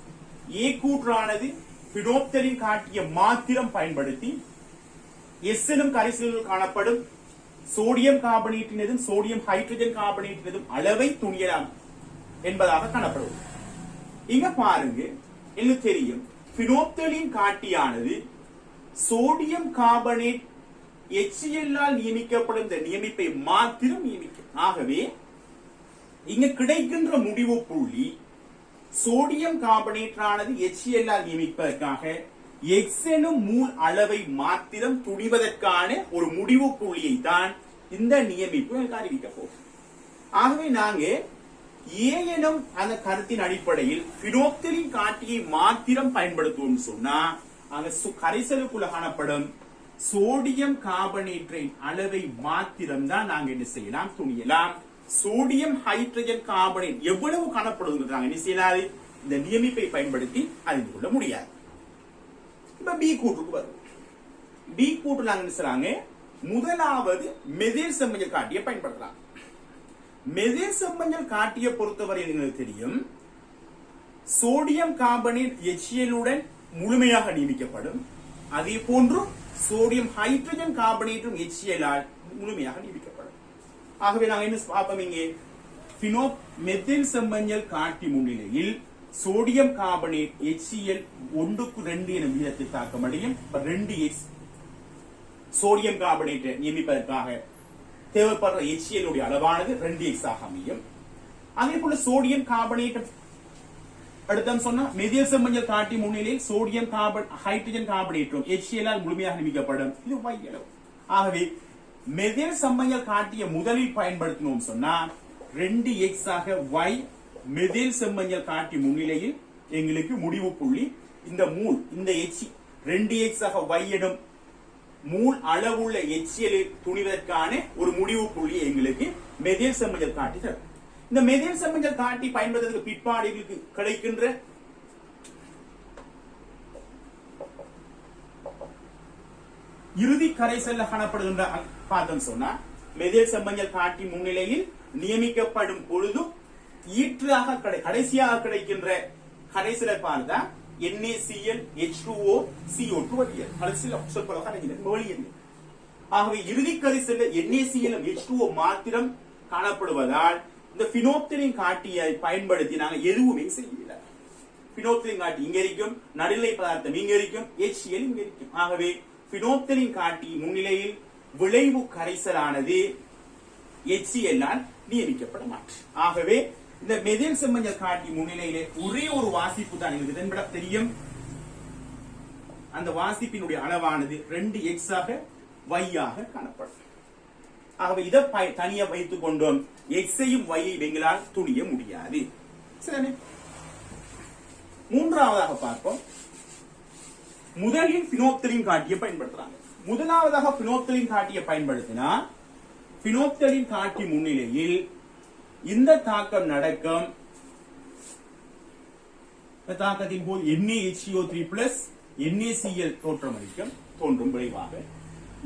A கூற்றானது பினோப்தலின் காட்டிய மாத்திரம் பயன்படுத்தி S எனும் கரைசலில் காணப்படும் சோடியம் கார்பனேட்டினதும் சோடியம் ஹைட்ரஜன் கார்பனேட்டினதும் அளவை துணியலாம் என்பதாக காணப்படுவது. இங்க பாருங்க, எனக்கு தெரியும் பினோப்தலின் காட்டியானது சோடியம் கார்பனேட் HCl ஆல் நியமிக்கப்படும் இந்த நியமிப்பை மாத்திரம் நியமிக்கும். ஆகவே இங்க கிடைக்கின்ற முடிவு புள்ளி சோடியம் கார்பனேட்டானது HCl ஆல் நியமிப்பதற்காக X எனும் மூல் அளவை மாத்திரம் துணிவதற்கான ஒரு முடிவு புள்ளியை தான் இந்த நியமிப்பு அறிவிக்க போகும். ஆகவே நாங்க A எனும் அந்த கருத்தின் அடிப்படையில் பினோப்திலின் காட்டியை மாத்திரம் பயன்படுத்துவோம் சொன்னா அங்க கரைசலுக்குள்ள காணப்படும் சோடியம் கார்பனேட்டின் அளவை மாத்திரம் தான் நாங்க என்ன செய்யலாம் துணியலாம். சோடியம் ஹைட்ரஜன் கார்பனேட் எவ்வளவு காணப்படுகிறது நாங்க என்ன செய்யலாது இந்த நியமிப்பை பயன்படுத்தி அறிந்து கொள்ள முடியாது. இப்ப பி கூற்றுக்கு வரும். பி கூற்று நாங்க என்ன செய்றாங்க, முதலாவது மெதில் செம்மஞ்சள் காட்டியை பயன்படுத்தலாம். மெதில் செம்மஞ்சள் காட்டியை பொறுத்தவரை எங்களுக்கு தெரியும் சோடியம் கார்பனேட் HCl உடன் முழுமையாக நியமிக்கப்படும். அதே போன்று சோடியம் ஹைட்ரஜன் கார்பனேட்டும் HCl ஆல் முழுமையாக நியமிக்கப்படும். ஆகவே நாங்கள் என்ன பார்ப்போம், இங்கே மெத்தில் செம்மஞ்சள் காட்டி முன்னிலையில் சோடியம் கார்பனேட் HCl 1:2 என விகிதத்தில் தாக்கமடையும். 2x சோடியம் கார்பனேட்டை நியமிப்பதற்காக தேவைப்படுற HCl உடைய அளவானது 2x ஆக அமையும். அதே போல சோடியம் கார்பனேட் அடுத்தம் சொன்னா மெதில் செம்மஞ்சள் காட்டி முன்னிலையில் சோடியம் ஹைட்ரஜன் கார்பனேட்டும் HCl ஆல் முழுமையாக நியமிக்கப்படும். இது y அளவு. ஆகவே மெதில் செம்மஞ்சள் காட்டிய முதலில் பயன்படுத்தினோம் சொன்னா 2x ஆக y மெதில் செம்மஞ்சள் காட்டி முன்னிலையில் எங்களுக்கு முடிவு புள்ளி இந்த மூல் இந்த 2x ஆக y எனும் மூல் அளவுள்ள HCl துணிவதற்கான ஒரு முடிவு புள்ளி எங்களுக்கு மெதில் செம்மஞ்சள் காட்டி தரும். இந்த மெதில் செம்மஞ்சள் காட்டி பயன்படுத்துவதற்கு பிற்பாடுகளுக்கு கிடைக்கின்ற இறுதி கரைசல்ல காணப்படுகின்ற பார்த்தோம் சொன்னா மெதில் செம்மஞ்சள் காட்டி முன்னிலையில் நியமிக்கப்படும் பொழுது ஈற்றாக கடைசியாக கிடைக்கின்ற கரைசலை பார்த்தா NaCl H2O CO2 வழியல் கடைசியில் வெளியேறு. ஆகவே இறுதி கரைசல்ல NaCl H2O மாத்திரம் காணப்படுவதால் இந்த பினோப்திலின் காட்டியை பயன்படுத்தி நாங்கள் எதுவுமே செய்யல. பினோப்திலின் காட்டி இங்க இருக்கும், நடுநிலை பதார்த்தம் இங்க இருக்கும், HCl இங்க இருக்கும். ஆகவே பினோப்திலின் காட்டி முன்னிலையில் விளைவு கரைசலானது HCl ஆல் நியமிக்கப்பட மாட்டேன். ஆகவே இந்த மெதில் செம்மஞ்சள் காட்டி முன்னிலையிலே ஒரே ஒரு வாசிப்பு தான் எங்களுக்கு தெரியும். அந்த வாசிப்பினுடைய அளவானது 2x ஆக y ஆக காணப்படும். ஆகவே இதை தனியா வைத்துக் கொண்டோம். எக்ஸையும் வையையும் எங்களால் துணிய முடியாது. சரி, மூன்றாவதாக பார்ப்போம். முதலில் பினோப்திலின் காட்டியை பயன்படுத்துறாங்க. முதலாவதாக பினோப்திலின் காட்டியை பயன்படுத்தினா பினோப்திலின் காட்டி முன்னிலையில் இந்த தாக்கம் நடக்கும். தாக்கத்தின் போது NaHCO3+ NaCl தோன்றும் விளைவாக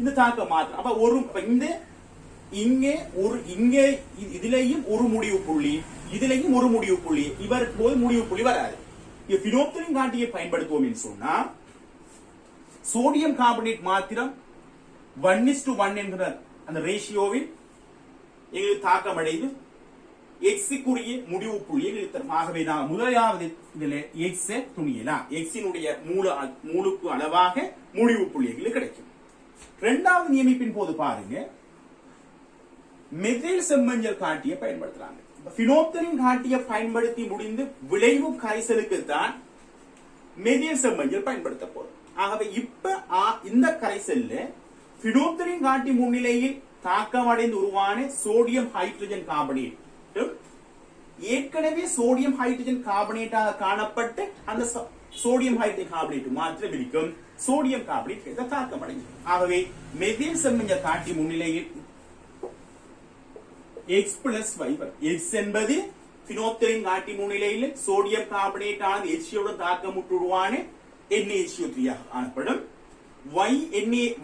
இந்த தாக்கம் மாத்திரம். அப்ப ஒரு இந்த இங்கே இதிலேயும் ஒரு முடிவு புள்ளி, இதிலேயும் ஒரு முடிவு புள்ளி, இவர் போது முடிவு புள்ளி வராது. பினோப்திலின் காட்டியை பயன்படுத்துவோம் என்று சொன்னா சோடியம் கார்பனேட் மாத்திரம் 1:1 என்கிற அந்த ரேஷியோவில் எங்களுக்கு தாக்கம் அடைந்து எக்ஸுக்குரிய முடிவு புள்ளியை நிறுத்தணும். ஆகவே நான் முதலாவது இதுல எக்ஸ் துணியலாம். எக்ஸினுடைய மூலுக்கு அளவாக முடிவு புள்ளிகள் கிடைக்கும். இரண்டாவது நியமிப்பின் போது பாருங்க, மெதில் செம்மஞ்சள் காட்டியை பயன்படுத்துறாங்க. பினோப்திலின் காட்டியை பயன்படுத்தி முடிந்து விளைவு கரைசலுக்கு தான் மெதில் செம்மஞ்சள் பயன்படுத்த போறோம். ஆகவே இப்ப இந்த கரைசல்ல பினோப்திலின் காட்டி முன்னிலையில் தாக்கம் அடைந்து உருவான சோடியம் ஹைட்ரஜன் கார்பனேட் ஏற்கனவே சோடியம் ஹைட்ரஜன் கார்பனேட்டாக காணப்பட்டு அந்த சோடியம் ஹைட்ரஜன் கார்பனேட் மாத்திரம் இருக்கும். சோடியம் கார்பனேட் தாக்கம் அடைந்து ஆகவே மெதில் செம்மஞ்சள் காட்டி முன்னிலையில் X+Y X என்பது பினோப்திலின் காட்டி முன்னிலையில் சோடியம் கார்பனேட் ஆனது HCl உடன் தாக்கமுற்று உருவான NaHCO3 ஆக காணப்படும்.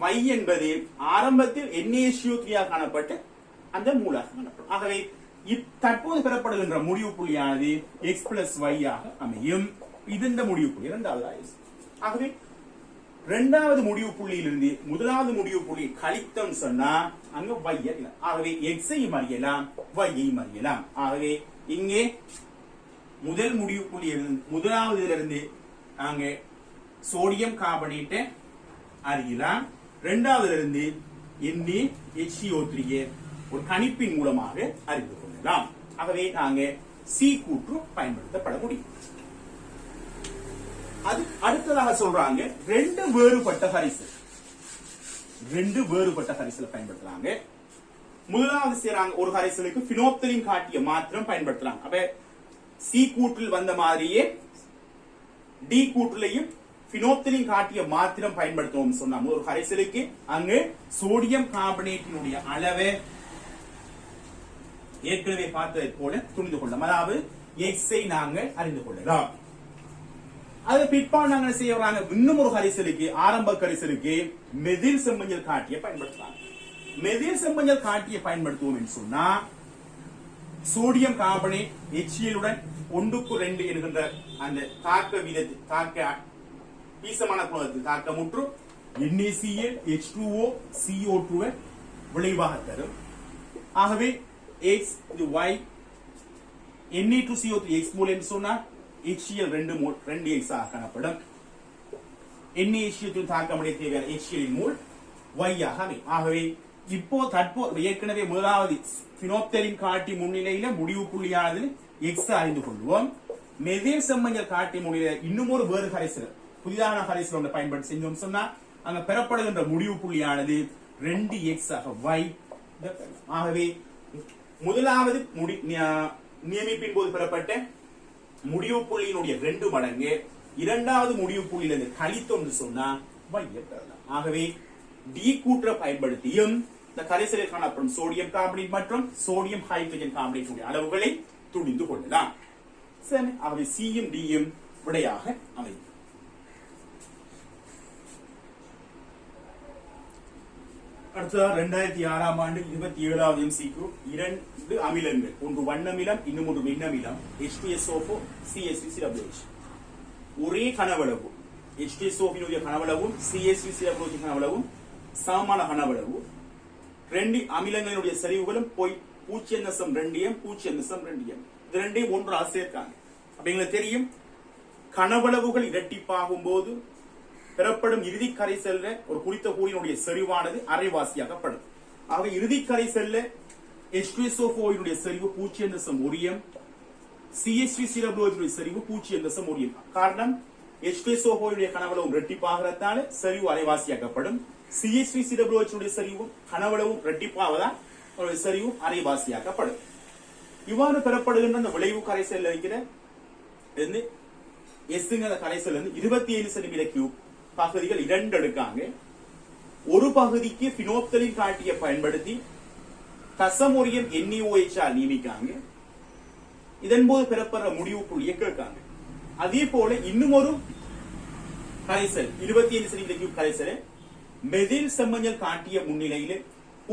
Y என்பது ஆரம்பத்தில் NaHCO3 ஆக காணப்பட்டு அந்த மூலாக காணப்படும். ஆகவே தற்போது பெறப்படுகின்ற முடிவு புள்ளியானது X+Y ஆக அமையும். இது இந்த முடிவு புள்ளி இரண்டாவது. ஆகவே இரண்டாவது முடிவு புள்ளியிலிருந்து முதலாவது முடிவு புள்ளி கழித்தம் சொன்னா அங்க y அறியலாம். ஆகவே X-ஐயும் அறியலாம், Y-ஐயும் அறியலாம். ஆகவே இங்கே முதல் முடிவு புள்ளி முதலாவது இருந்து நாங்க சோடியம் கார்பனேட்டை அறியலாம். இரண்டாவதுல இருந்து NaHCO3 ஒரு கணிப்பின் மூலமாக அறிந்து கொள்ளலாம். ஆகவே நாங்க சி கூற்று பயன்படுத்தப்பட முடியும். அது அடுத்ததாக சொல்றாங்க ரெண்டு வேறுபட்ட கரைசல் பயன்படுத்துறாங்க. முதலாவது செய்றாங்க ஒரு கரைசலுக்கு பினோப்தலின் காட்டிய மாத்திரம் பயன்படுத்துறாங்க. அப்ப சி கூற்றில் வந்த மாதிரியே டி கூற்றிலையும் பினோப்தலின் காட்டிய மாத்திரம் பயன்படுத்துவோம் சொன்னா ஒரு கரைசலுக்கு அங்கு சோடியம் கார்பனேட்டினுடைய அளவை ஏற்கனவே பார்த்ததை போல துணிந்து கொள்ளலாம். அதாவது எக்ஸை நாங்கள் அறிந்து கொள்ளலாம். அது பிற்பாடு நாங்கள் செய்யறாங்க இன்னும் ஒரு கரைசலுக்கு ஆரம்ப கரைசலுக்கு மெதில் செம்மஞ்சள் காட்டிய பயன்படுத்துறாங்க. மெதில் செம்மஞ்சள் காட்டிய பயன்படுத்துவோம் என்று சொன்னா சோடியம் கார்பனேட் HCl உடன் 1:2 என்கின்ற அந்த தாக்க வீசமான குணத்தில் தாக்கமுற்று NaCl H2O CO2 விளைவாக தரும். ஆகவே X இது Y Na2CO3 X மோல் என்று சொன்னா HCl 2 X ஆக காணப்படும். NaHCl தாக்கமுடைய தேவையான HCl இன் மோல் Y ஆக அமையும். ஆகவே தற்போது ஏற்கனவே முதலாவது பினோப்தலின் காட்டி முன்னிலையில முடிவு புள்ளியானது X அறிந்து கொள்வோம். மெதில் செம்மஞ்சள் காட்டி முன்னிலையில இன்னும் ஒரு வேறு கரைசல் புதிதான கரைசல் ஒன்றை பயன்படுத்தி செஞ்சோம் சொன்னா அங்க பெறப்படுகின்ற முடிவு புள்ளியானது 2X ஆக Y. ஆகவே முதலாவது நியமிப்பின் போது பெறப்பட்ட முடிவு புள்ளியினுடைய 2 மடங்கு இரண்டாவது முடிவு புள்ளியிலிருந்து கழித்தொன்று சொன்னா Y பெறலாம். ஆகவே டி கூற்ற பயன்படுத்தியும் இந்த கரைசலில் காணப்படும் சோடியம் கார்பனேட் மற்றும் சோடியம் ஹைட்ரஜன் கார்பனேட் அளவுகளை துணிந்து கொள்ளலாம். சரி, ஆகவே சியும் டியும் விடையாக அமையும். அடுத்ததாக 2006ஆம் ஆண்டு 27வது MCQ 2 அமிலங்கள், ஒன்று வண்ணமிலம் இன்னும் ஒன்று மின்னமிலம் H2SO4 CH3COOH ஒரே கனவளவு H2SO4 கனவளவும் CH3COOH கனவளவும் சமமான கனவளவு. 2 அமிலங்களுடைய செறிவுகளும் 0.2m 0.2m இது ரெண்டையும் ஒன்றாக சேர்க்காங்க. அப்ப எங்களுக்கு தெரியும் கனவளவுகள் இரட்டிப்பாகும் போது பெறப்படும் இறுதி கரைசல்ல ஒரு குறித்த கூறினுடைய செறிவானது அரைவாசியாகப்படும். ஆகவே இறுதி கரைசல்ல H2SO4 செறிவு 0.1m CH3COOH செறிவு 0.1m. காரணம் H2SO4 கனவளவும் இரட்டிப்பாகிறதால செறிவு அரைவாசியாக்கப்படும். CH3COOH செறிவும் கனவளவும் இரட்டிப்பாவதால் செறிவு அரைவாசியாக்கப்படும். இவ்வாறு பெறப்படுகின்ற அந்த விளைவு கரைசல் இருக்கிற எஸ்ங்கிற கரைசல் 27 சென்டிமீட்டர் கியூப் பகுதிகள் 2 எடுக்காங்க. ஒரு பகுதிக்கு பினோப்தலின் காட்டிய பயன்படுத்தி தசமோரியம் NaOH நியமிக்காங்க. இதன் போது பெறப்படுற முடிவு புள்ளியை கேட்காங்க. அதே போல இன்னும் ஒரு கரைசல் 27 சென்டிமீட்டர் கியூப் கரைசல் மெதில் செம்மஞ்சள் காட்டிய முன்னிலையில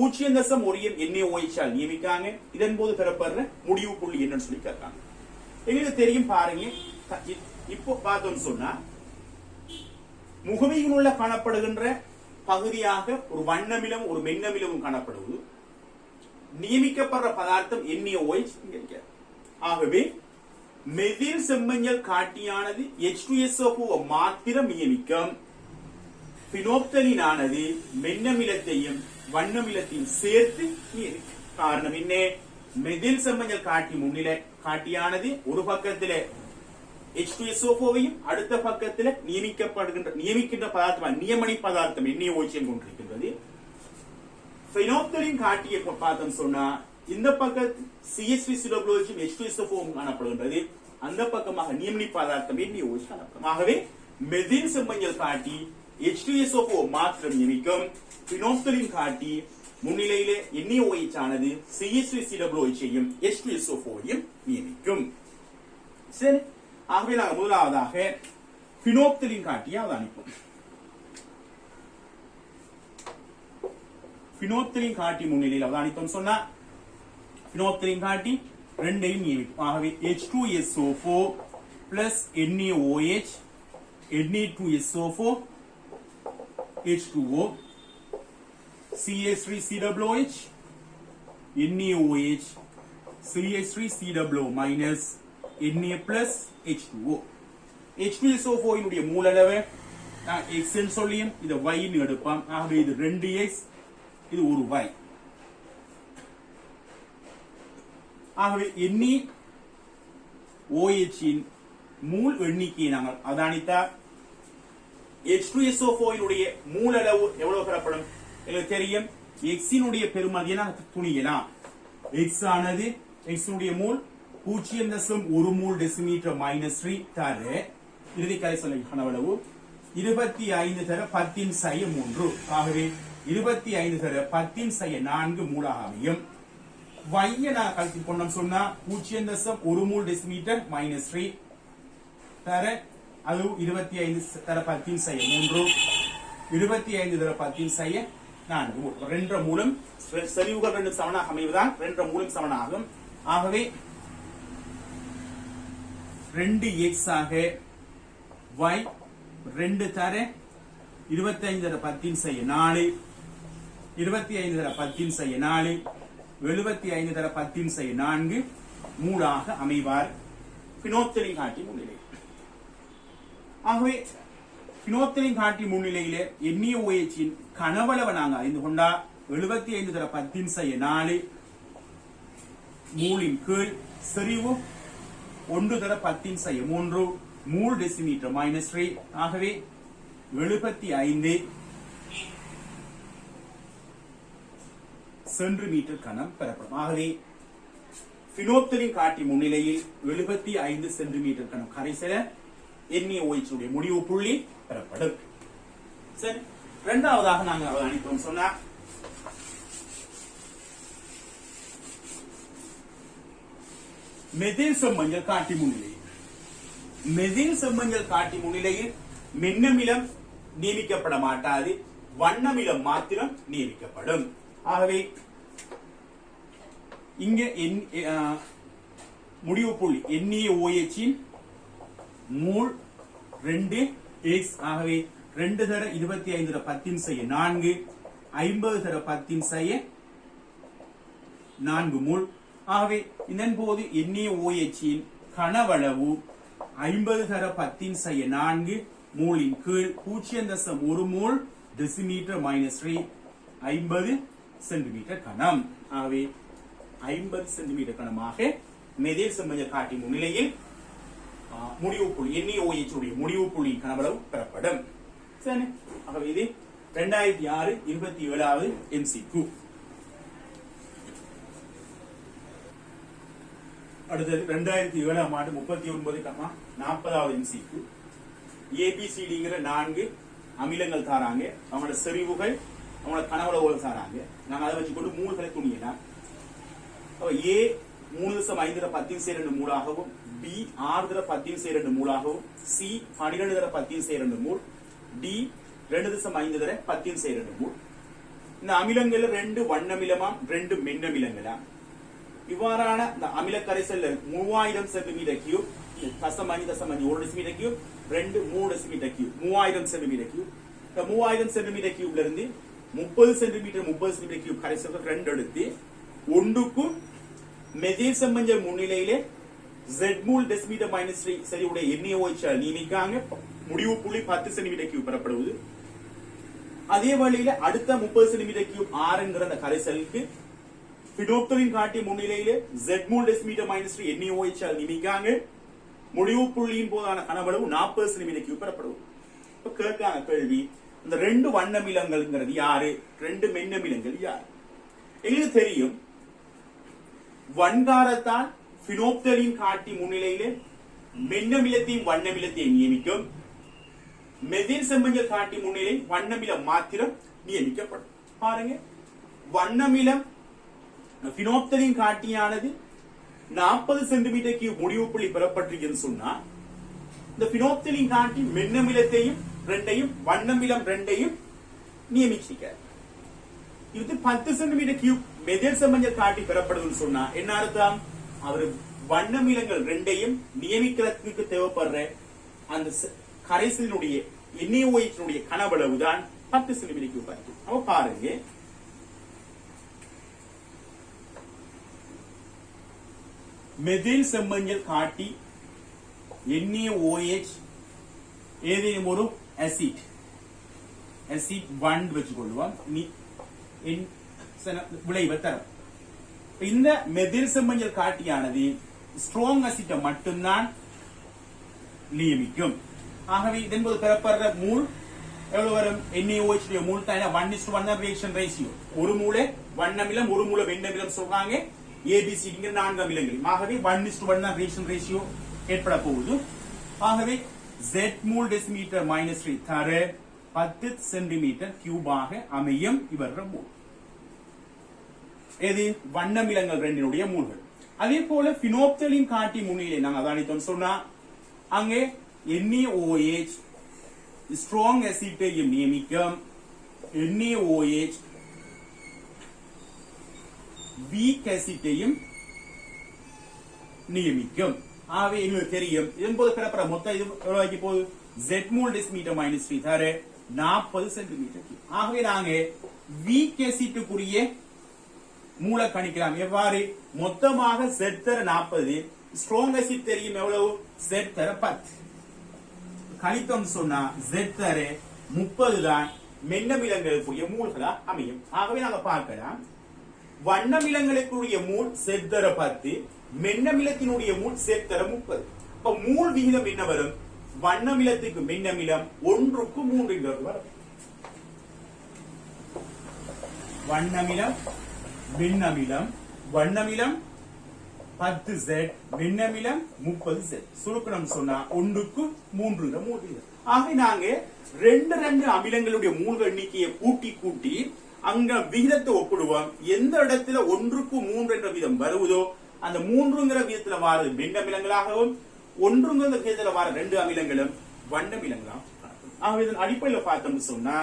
0.1m NaOH நியமிக்காங்க. இதன் போது பெறப்படுற முடிவு புள்ளி என்னன்னு சொல்லி கேட்காங்க. எங்களுக்கு தெரியும் பாருங்க, இப்போ பார்த்தோம் சொன்னா முகமையில் உள்ள காணப்படுகின்ற பகுதியாக ஒரு வண்ணமிலம் ஒரு மென்னமிலமும் காணப்படுவது. நியமிக்கப்படுற பதார்த்தம் NaOH. ஆகவே மெதில் செம்மஞ்சள் காட்டியானது H2SO4 மாத்திரம் நியமிக்கும். பினோப்தலினானது மென்னமிலத்தையும் வண்ணமிலத்தையும் சேர்த்து நியமிக்கும். காரணம் என்ன? மெதில் செம்மஞ்சள் காட்டி முன்னிலை காட்டியானது ஒரு பக்கத்தில் H2SO4 அடுத்த பக்கத்தில் நியமிக்கின்ற பதார்த்தம் நியமனி பதார்த்தம் NaOH கொண்டிருக்கின்றது. பினோப்தலின் காட்டிய பார்த்தோம் சொன்னா இந்த பக்கத்தில் CH3COOH H2SO4 காணப்படுகின்றது. அந்த பக்கமாக நியமனி பதார்த்தம் NaOH காணப்படும். ஆகவே மெதில் செம்மஞ்சள் காட்டி H2SO4 மாத்திரம் நியமிக்கும். பினோப்தலின் காட்டி முன்னிலையில NaOH ஆனது CH3COOH H2SO4 நியமிக்கும். சரி, ஆகவே நாங்கள் முதலாவதாக பினோப்தலின் காட்டியை அவதானிப்போம். பினோப்தலின் காட்டி முன்னிலையில் அவதானித்தோம் சொன்னா பினோப்தலின் காட்டி ரெண்டையும் நியமிக்கும். ஆகவே H2SO4 plus NaOH Na2SO4 H2O CH3COOH NaOH CH3COO minus Na plus H2O. H2SO4 மூலளவு நான் எக்ஸ் சொல்லியும் இதை y எடுப்போம். ஆகவே இது 2x, இது ஒரு y. ஆகவே எண்ணி OH இன் மூல் எண்ணிக்கையை நாங்கள் அவதானித்தால் H2SO4 மூல அளவு எவ்வளவு பெறப்படும் எங்களுக்கு தெரியும். x இனுடைய பெருமதியை நாங்கள் துணியலாம். x ஆனது x உடைய மூல் 0.1 மூல் டெசிமீட்டர் -3 தர இறுதி கரைசல் கனவளவு 25 தர 10⁻3. ஆகவே 25 தர 10⁻4 மூலாக அமையும். y நான் கழித்து கொண்டோம் சொன்னா 0.1 மூல் டெசிமீட்டர் -3 தர அது 25 தர 10⁻3 25 தர 10⁻4 ரெண்டு மூலம் செறிவுகள் ரெண்டு சமனாக அமைவதால் ரெண்டு மூலம் சமனாகும். ஆகவே 2x ஆக y 2 தர 25 தர 10⁻4 25 தர 10⁻4 75 தர 10⁻4 மூலாக அமைவார் பினோப்தலின் காட்டி முன்னிலை. ஆகவே பினோப்தலின் காட்டி முன்னிலையிலே NaOH இன் கனவளவை நாங்கள் அறிந்து கொண்டா 75 தர 10⁻4 மூலின் கீழ் செறிவு 1 தர 10⁻3 மூல் டெசிமீட்டர் -3. ஆகவே 75 சென்டிமீட்டர் கனம் பெறப்படும். ஆகவே பினோப்தலின் காட்டி முன்னிலையில் 75 சென்டிமீட்டர் கனம் கரைசல NaOH உடைய முடிவு புள்ளி பெறப்படும். சரி, இரண்டாவதாக நாங்கள் அவதானித்தோம் சொன்னா மெத்தில் செம்மஞ்சள் காட்டி முன்னிலையில் மெத்தில் செம்மஞ்சள் காட்டி முன்னிலையில் மின்னமிலம் நியமிக்கப்பட மாட்டாது, வண்ணமிலம் மாத்திரம் நியமிக்கப்படும். ஆகவே இங்க முடிவு புள்ளி NaOH இன் மூல் 2x. ஆகவே 2 தர 25 தர 10⁻4 50 தர 10⁻4 மூல். ஆகவே இதன் போது NaOH இன் கனவளவு 50 தர 10⁻4 மூலின் கீழ் 0.1 மூல் டெசிமீட்டர் -3 50 சென்டிமீட்டர் கனம். ஆகவே 50 சென்டிமீட்டர் கனமாக மெத்தில் செம்மஞ்சள் காட்டி முன்னிலையில் முடிவு புள்ளி NaOH உடைய முடிவு புள்ளி கனவளவு பெறப்படும். சரி, ஆகவே இது 2006 27வது MCQ. அடுத்தது 2007ஆம் ஆண்டு 39,40வது MCQ. ABCDங்கிற 4 அமிலங்கள் தாராங்க, அவங்களோட செறிவுகள் அவங்களோட கனவளவுகள் தாராங்க. நாங்க அதை வச்சுக்கொண்டு மூல்களை துணியலாம். A 3.5 தர 10⁻2 மூலாகவும், B 6 தர 10⁻2 மூலாகவும், C 12 தர 10⁻2 மூல், D 2.5 தர 10⁻2 மூல். இந்த அமிலங்கள் 2 வண்ணமிலமாம் 2 மென்னமிலங்களாம். இவ்வாறான இந்த அமில கரைசல் 3000 centimetre cube, 0.5 decimetre cube, 2 3 decimetre cube, 3000 centimetre cube. இந்த 3000 சென்டிமீட்டர் கியூப்ல இருந்து 30 சென்டிமீட்டர் கியூப் கரைசல்கள் 2 எடுத்து ஒன்றுக்கும் மெத்தில் செம்மஞ்சள் முன்னிலையிலே Z மூல் டெசிமீட்டர் -3 சரிவுடைய NaOH நியமிக்காங்க. முடிவு புள்ளி 10 சென்டிமீட்டர் கியூப் பெறப்படுவது. அதே வழியில அடுத்த 30 சென்டிமீட்டர் கியூப் R என்கிற அந்த கரைசலுக்கு பினோப்தலின் காட்டி முன்னிலையிலே Z மூல் டெசிமீட்டர் -3 NaOH நியமிக்காங்க. முடிவு புள்ளியின் போதான கனவளவு 40 சென்டிமீட்டர் கியூப் பெறப்படுவது. இப்ப கேட்கான கேள்வி, இந்த 2 வண்ணமிலங்கள்ங்கிறது யாரு, 2 மென்னமிலங்கள் யாரு? எங்களுக்கு தெரியும், வன்காரத்தான் பினோப்தலின் காட்டி முன்னிலையிலே மென்னமிலத்தையும் வண்ணமிலத்தையும் நியமிக்கும். மெத்தில் செம்மஞ்சள் காட்டி முன்னிலை வண்ணமிலம் மாத்திரம் நியமிக்கப்படும். பாருங்க, வண்ணமிலம் பினோப்தலின் காட்டியானது 40 சென்டிமீட்டர் கியூப் முடிவு புள்ளி பெறப்பட்டிருக்குன்னு சொன்னா, இந்த பினோப்தலின் காட்டி மென்னமிலத்தையும் 2ஐயும் வண்ணமிலம் 2ஐயும் நியமிச்சிருக்க. இது 10 சென்டிமீட்டர் கியூப் மெத்தில் செம்மஞ்சள் காட்டி பெறப்படுதுன்னு சொன்னா என்ன அர்த்தம்? அவர் வண்ணமிலங்கள் 2ஐயும் நியமிக்கிறதுக்கு தேவைப்படுற அந்த கரைசலினுடைய NaOH கனவளவு தான் 10 சென்டிமீட்டர் கியூப் ஆயிருக்கு. அப்ப பாருங்க, மெத்தில் செம்மஞ்சள் காட்டி NaOH ஏதேனும் ஒரு அசிட் அசிட் 1 வச்சுக்கொள்வோம். விளைவை தரும். இந்த மெத்தில் செம்மஞ்சள் காட்டியானது ஸ்ட்ராங் அசிட்டை மட்டும்தான் நியமிக்கும். ஆகவே இதன்போது பெறப்படுற மூல் எவ்வளவு வரும்? NaOH மூல் தான் 1:1 ரியாக்ஷன் ரேஷியோ. ஒரு மூளை வண்ணமிலம், ஒரு மூளை வெண்ணமிலம் சொல்றாங்க. ABCD 4 அமிலங்கள். ஆகவே 1:1 ரியாக்ஷன் ரேஷியோ ஏற்பட போகுது. ஆகவே Z மூல் டெசிமீட்டர் -3 தர 10 சென்டிமீட்டர் கியூபாக அமையும் இவர மூல். எது? வண்ணமிலங்கள் ரெண்டினுடைய மூல்கள். அதே போல பினோப்தலின் காட்டி முன்னிலை நாங்கள் அதானித்தோம் சொன்னா அங்கே NaOH ஸ்ட்ராங் அசிட்டையும் நியமிக்கும், NaOH வீக் அசிட்டையும் நியமிக்கும். ஆகவே எங்களுக்கு தெரியும் இதன்போது பெறப்பட மொத்தம் இது எவ்வளவு போகுது? Z மூல் டெசிமீட்டர் -3 தர 40 சென்டிமீட்டர். ஆகவே நாங்க வீக் அசிட்டுக்குரிய மூல கணிக்கலாம். எவ்வாறு? மொத்தமாக Z தர 40, ஸ்ட்ராங் அசிட் தெரியும் எவ்வளவு? Z தர 10. கணித்தம் சொன்னா Z தர 30 தான் மென்னமிலங்களுக்குரிய மூல்களா அமையும். ஆகவே நாங்க பார்க்கலாம் வண்ணமிலங்களுக்குரிய மூல் Z தர 10, மென்னமிலத்தினுடைய மூல் Z தர 30. அப்ப மூல் விகிதம் என்ன வரும்? வண்ணமிலத்துக்கு மென்னமிலம் 1:3 வரும். வண்ணமிலம் மென்னமிலம், வண்ணமிலம் 10Z, மென்னமிலம் 30Z. சுருக்கணம் சொன்னா 1:3 மூல். ஆகவே நாங்க ரெண்டு அமிலங்களுடைய மூல்கள் எண்ணிக்கையை கூட்டி அங்க விகிதத்தை ஒப்பிடுவோம். எந்த இடத்துல 1:3 என்ற விதம் வருவதோ அந்த 3ங்கிற விதத்துல வார மென்னமிலங்களாகவும் 1ங்கிற விதத்துல வார 2 அமிலங்களும் வண்ணமிலங்களாகும். ஆகவே இதன் அடிப்படையில் பார்த்தோம்னு சொன்னா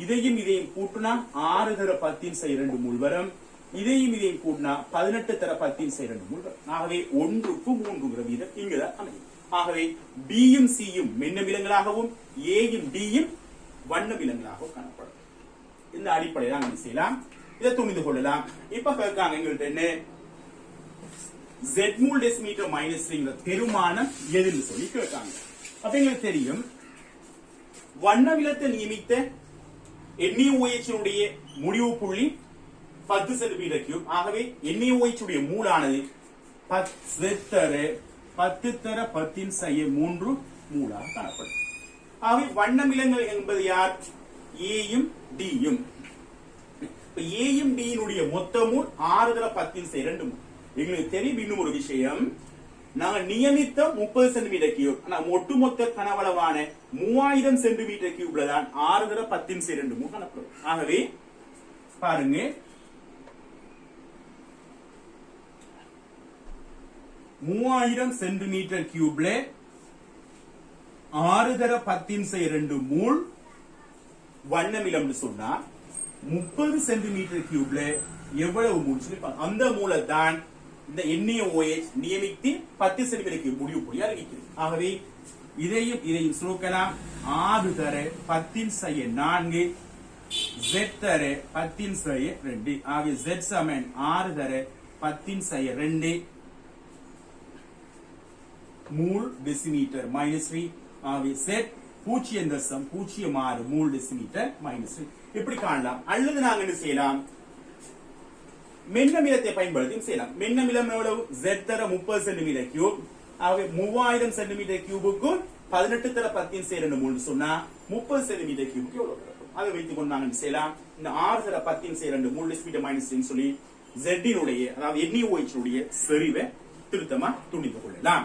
இதையும் கூட்டினா 6 தர 10 மூல் வரும். இதையும் கூட்டினா 18 தர 10 மூல் வரும். ஆகவே 1:3 வீதம் இங்குதான் அமையும். ஆகவே பியும் சியும் மென்னமிலங்களாகவும் ஏயும் டியும் வண்ணமிலங்களாகவும் காணப்படும். இந்த அடிப்படையில் நாங்கள் செய்யலாம், இதை துணிந்து கொள்ளலாம். இப்ப கேட்காங்க எங்கள்கிட்ட என்ன? Z மூல் டெசிமீட்டர் -3 பெருமானம் எதுன்னு சொல்லி கேட்காங்க. அப்ப எங்களுக்கு தெரியும் வண்ணமிலத்தை நியமித்த NaOH முடிவு புள்ளி 10 சென்டிமீட்டர் கியூப். ஆகவே NaOH மூலானது 10 தர 10 மூலாக காணப்படும். ஆகவே வண்ணமிலங்கள் என்பது யார்? ஏயும் டியும். ஏயும் டியினுடைய மொத்த மூல் 6 தர 10 மூல். எங்களுக்கு தெரியும் இன்னும் ஒரு விஷயம், நாங்கள் நியமித்த 30 சென்டிமீட்டர் கியூப், ஆனா ஒட்டுமொத்த கனவளவான 3000 சென்டிமீட்டர் கியூப்ல தான் 6 தர 10 மூல் காணப்படும். ஆகவே பாருங்க 3000 சென்டிமீட்டர் கியூப்ல 6 தர 10 மூல் வண்ணமிலம் சொன்னா 30 சென்டிமீட்டர் கியூப்ல எவ்வளவு மூல் சொல்லி அந்த மூலத்தான் இந்த NaOH நியமித்து 10 சென்டிமீட்டர் கியூப் முடிவு புள்ளி அறிவிக்கிறது. ஆகவே இதையும் சுருக்கலாம். 6 தர 10 Z தர 10 ஆகவே Z சமன் 6 தர 10 மூல் டெசிமீட்டர் -3. ஆகவே Z 0.06 மூல் டெசிமீட்டர் -3. இப்படி காணலாம். அல்லது நாங்க என்ன செய்யலாம்? மென்னமிலத்தை பயன்படுத்தி செய்யலாம். மென்னமிலம் எவ்வளவு? Z தர 30 சென்டிமீட்டர் கியூப். ஆகவே 3000 சென்டிமீட்டர் கியூபுக்கு 18 தர 10 மூல் சொன்னா 30 சென்டிமீட்டர் கியூபுக்கு எவ்வளவு கிடைக்கும்? அதை வைத்துக் கொண்டு நாங்க செய்யலாம். இந்த 6 தர 10 மூல் டெசிமீட்டர் -3 சொல்லி Z இனுடைய அதாவது NaOH உடைய செறிவை திருத்தமா துணித்துக் கொள்ளலாம்.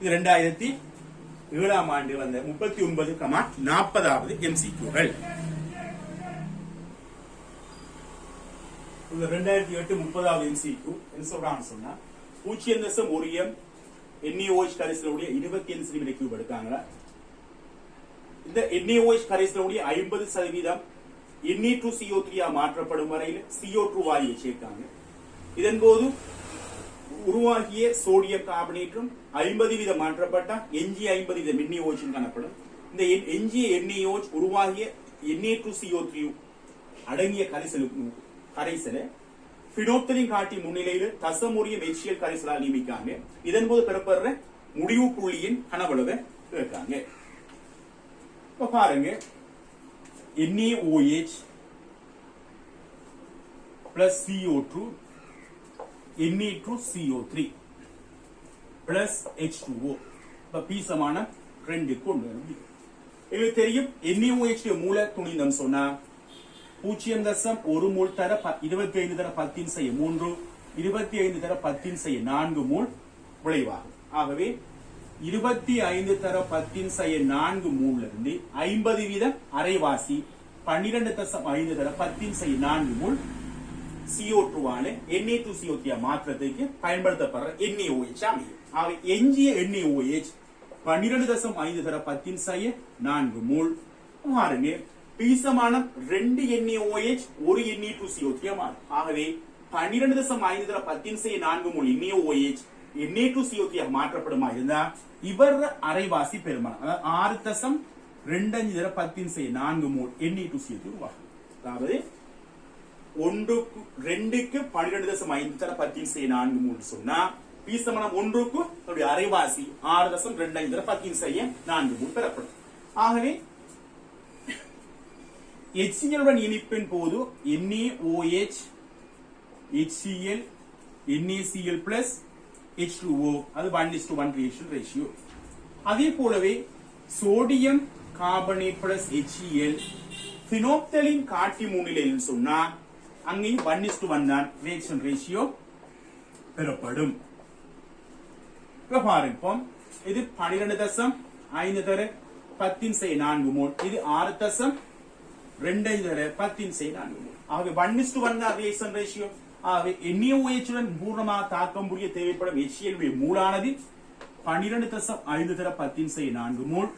இது 2007ஆம் ஆண்டு வந்த 39,40வது MCQகள். 2008-30வது MCQ என்ன சொல்றான்னு சொன்னா 0.1 NaOH கரைசலுடைய 25 சென்டிமீட்டர் கியூப் எடுக்காங்க. இந்த NaOH கரைசலுடைய 50% Na2CO3 மாற்றப்படும் வரையில் CO2 வாயுவை சேர்க்காங்க. இதன் போது உருவாகிய சோடியம் கார்பனேட்டும் 50% மாற்றப்பட்ட எஞ்சிய 50% NaOH காணப்படும். இந்த எஞ்சிய NaOH உருவாகிய Na2CO3 அடங்கிய கரைசலை பினோப்தலின் காட்டி முன்னிலையில் தசமுறியம் HCl கரைசலால் நியமிக்காங்க. இதன் போது பெறப்படுற முடிவு புள்ளியின் கனவளவை கேட்காங்க. இப்ப பாருங்க NaOH plus CO2 Na2CO3 plus H2O. இப்ப P சமான 2 கொண்டு வரணும். இது தெரியும் NaOH மூல துணிந்தம் சொன்னா 0.1 மோல் தர 25 தர 10⁻3 25 தர 10⁻4 மோல் விளைவாகும். ஆகவே 25 தர 10⁻4 மோல்ல இருந்து 50% அரைவாசி 12.5 தர 10⁻4 மோல் CO2 ஆன Na2CO3 மாற்றத்துக்கு பயன்படுத்தப்படுற NaOH அமையும். ஆகவே எஞ்சிய NaOH 12.5 தர 10⁻4 மோல் மாறுங்க. P சமானம் 2 NaOH 1 Na2CO3 மாறும். ஆகவே 12.5 தர 10⁻4 மோல் NaOH Na2CO3 மாற்றப்படுமா இருந்தா இவர் அரைவாசி பெருமானம் அதாவது 6.25 தர 10⁻4 மோல் Na2CO3 உருவாகும். அதாவது 2க்கு 12.5 தர 10⁻4 மோல் சொன்னா P சமானம் 1க்கு அதனுடைய அரைவாசி 6.25 தர 10⁻4 மோல் பெறப்படும். ஆகவே HCl உடன் இணைப்பின் போது NaOH HCl NaCl plus H2O அது 1:1 ரேஷியோ. அதே போலவே சோடியம் கார்பனேட் பிளஸ் HCl பினோப்தலின் காட்டி முன்னிலையில் சொன்னா அங்கேயும் 1:1 தான் ரியாக்ஷன் ரேஷியோ பெறப்படும். இப்ப பாருங்க இது 12.5 தர 10⁻4 மோல் இது 6.25 தர 10⁻4 மோல். ஆகவே 1:1 தான் ரியாக்ஷன் ரேஷியோ. ஆகவே NaOH உடன் பூர்ணமாக தாக்கம் புரிய தேவைப்படும் HCl மூலானது 12.5 தர 10⁻4 மோல்.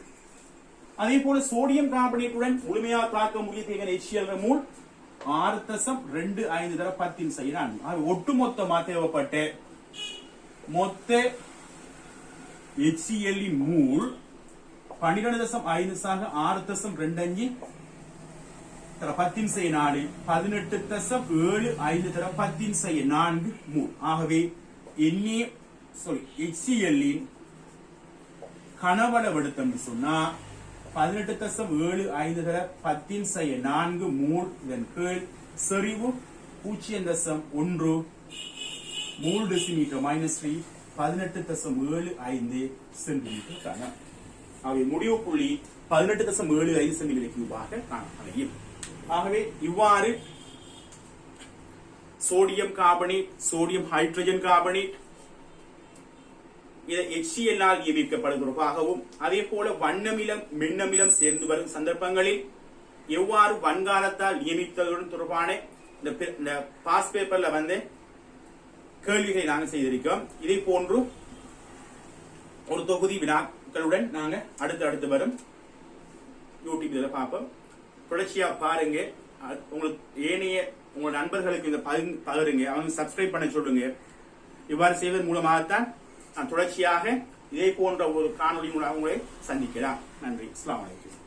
அதே போல சோடியம் கார்பனேட்டுடன் முழுமையாக தாக்கம் புரிய தேவையான HCl மூல் 6.25 தர 10⁻4. ஆகவே ஒட்டுமொத்தமாக தேவைப்பட்ட மொத்த HCl மூல் 12.5 சாக 6.25 தர 10⁻4 18.75 தர 10⁻4 மோல். ஆகவே HCl இன் கனவளவு எடுத்தோம் சொன்னா 18.75 தர 10⁻4 மோல். இதன் கீழ் செறிவு 0.1 மோல் டெசிமீட்டர் -3 18.75 சென்டிமீட்டர் காணலாம். ஆகவே முடிவு புள்ளி 18.75 சென்டிமீட்டர் கியூபாக காணப்படும். ஆகவே இவ்வாறு sodium carbonate sodium hydrogen carbonate இதை HCl ஆல் நியமிக்கப்படுவதாகவும் அதே போல வண்ணமிலம் மின்னமிலம் சேர்ந்து வரும் சந்தர்ப்பங்களில் எவ்வாறு வன்காலத்தால் நியமித்ததுடன் தொடர்பான இந்த பாஸ் பேப்பர்ல வந்து கேள்விகளை நாங்கள் செய்திருக்கோம். இதே போன்று ஒரு தொகுதி வினாக்களுடன் நாங்க அடுத்து வரும் யூடியூப் இதில் பார்ப்போம். தொடர்ச்சியா பாருங்க. உங்களுக்கு ஏனைய உங்க நண்பர்களுக்கு இந்த பகிருங்க, அவங்க சப்ஸ்கிரைப் பண்ண சொல்லுங்க. இவ்வாறு செய்வதன் மூலமாகத்தான் நான் தொடர்ச்சியாக இதே போன்ற ஒரு காணொலி மூலம் உங்களை சந்திக்கலாம். நன்றி. அஸ்ஸலாமு அலைக்கும்.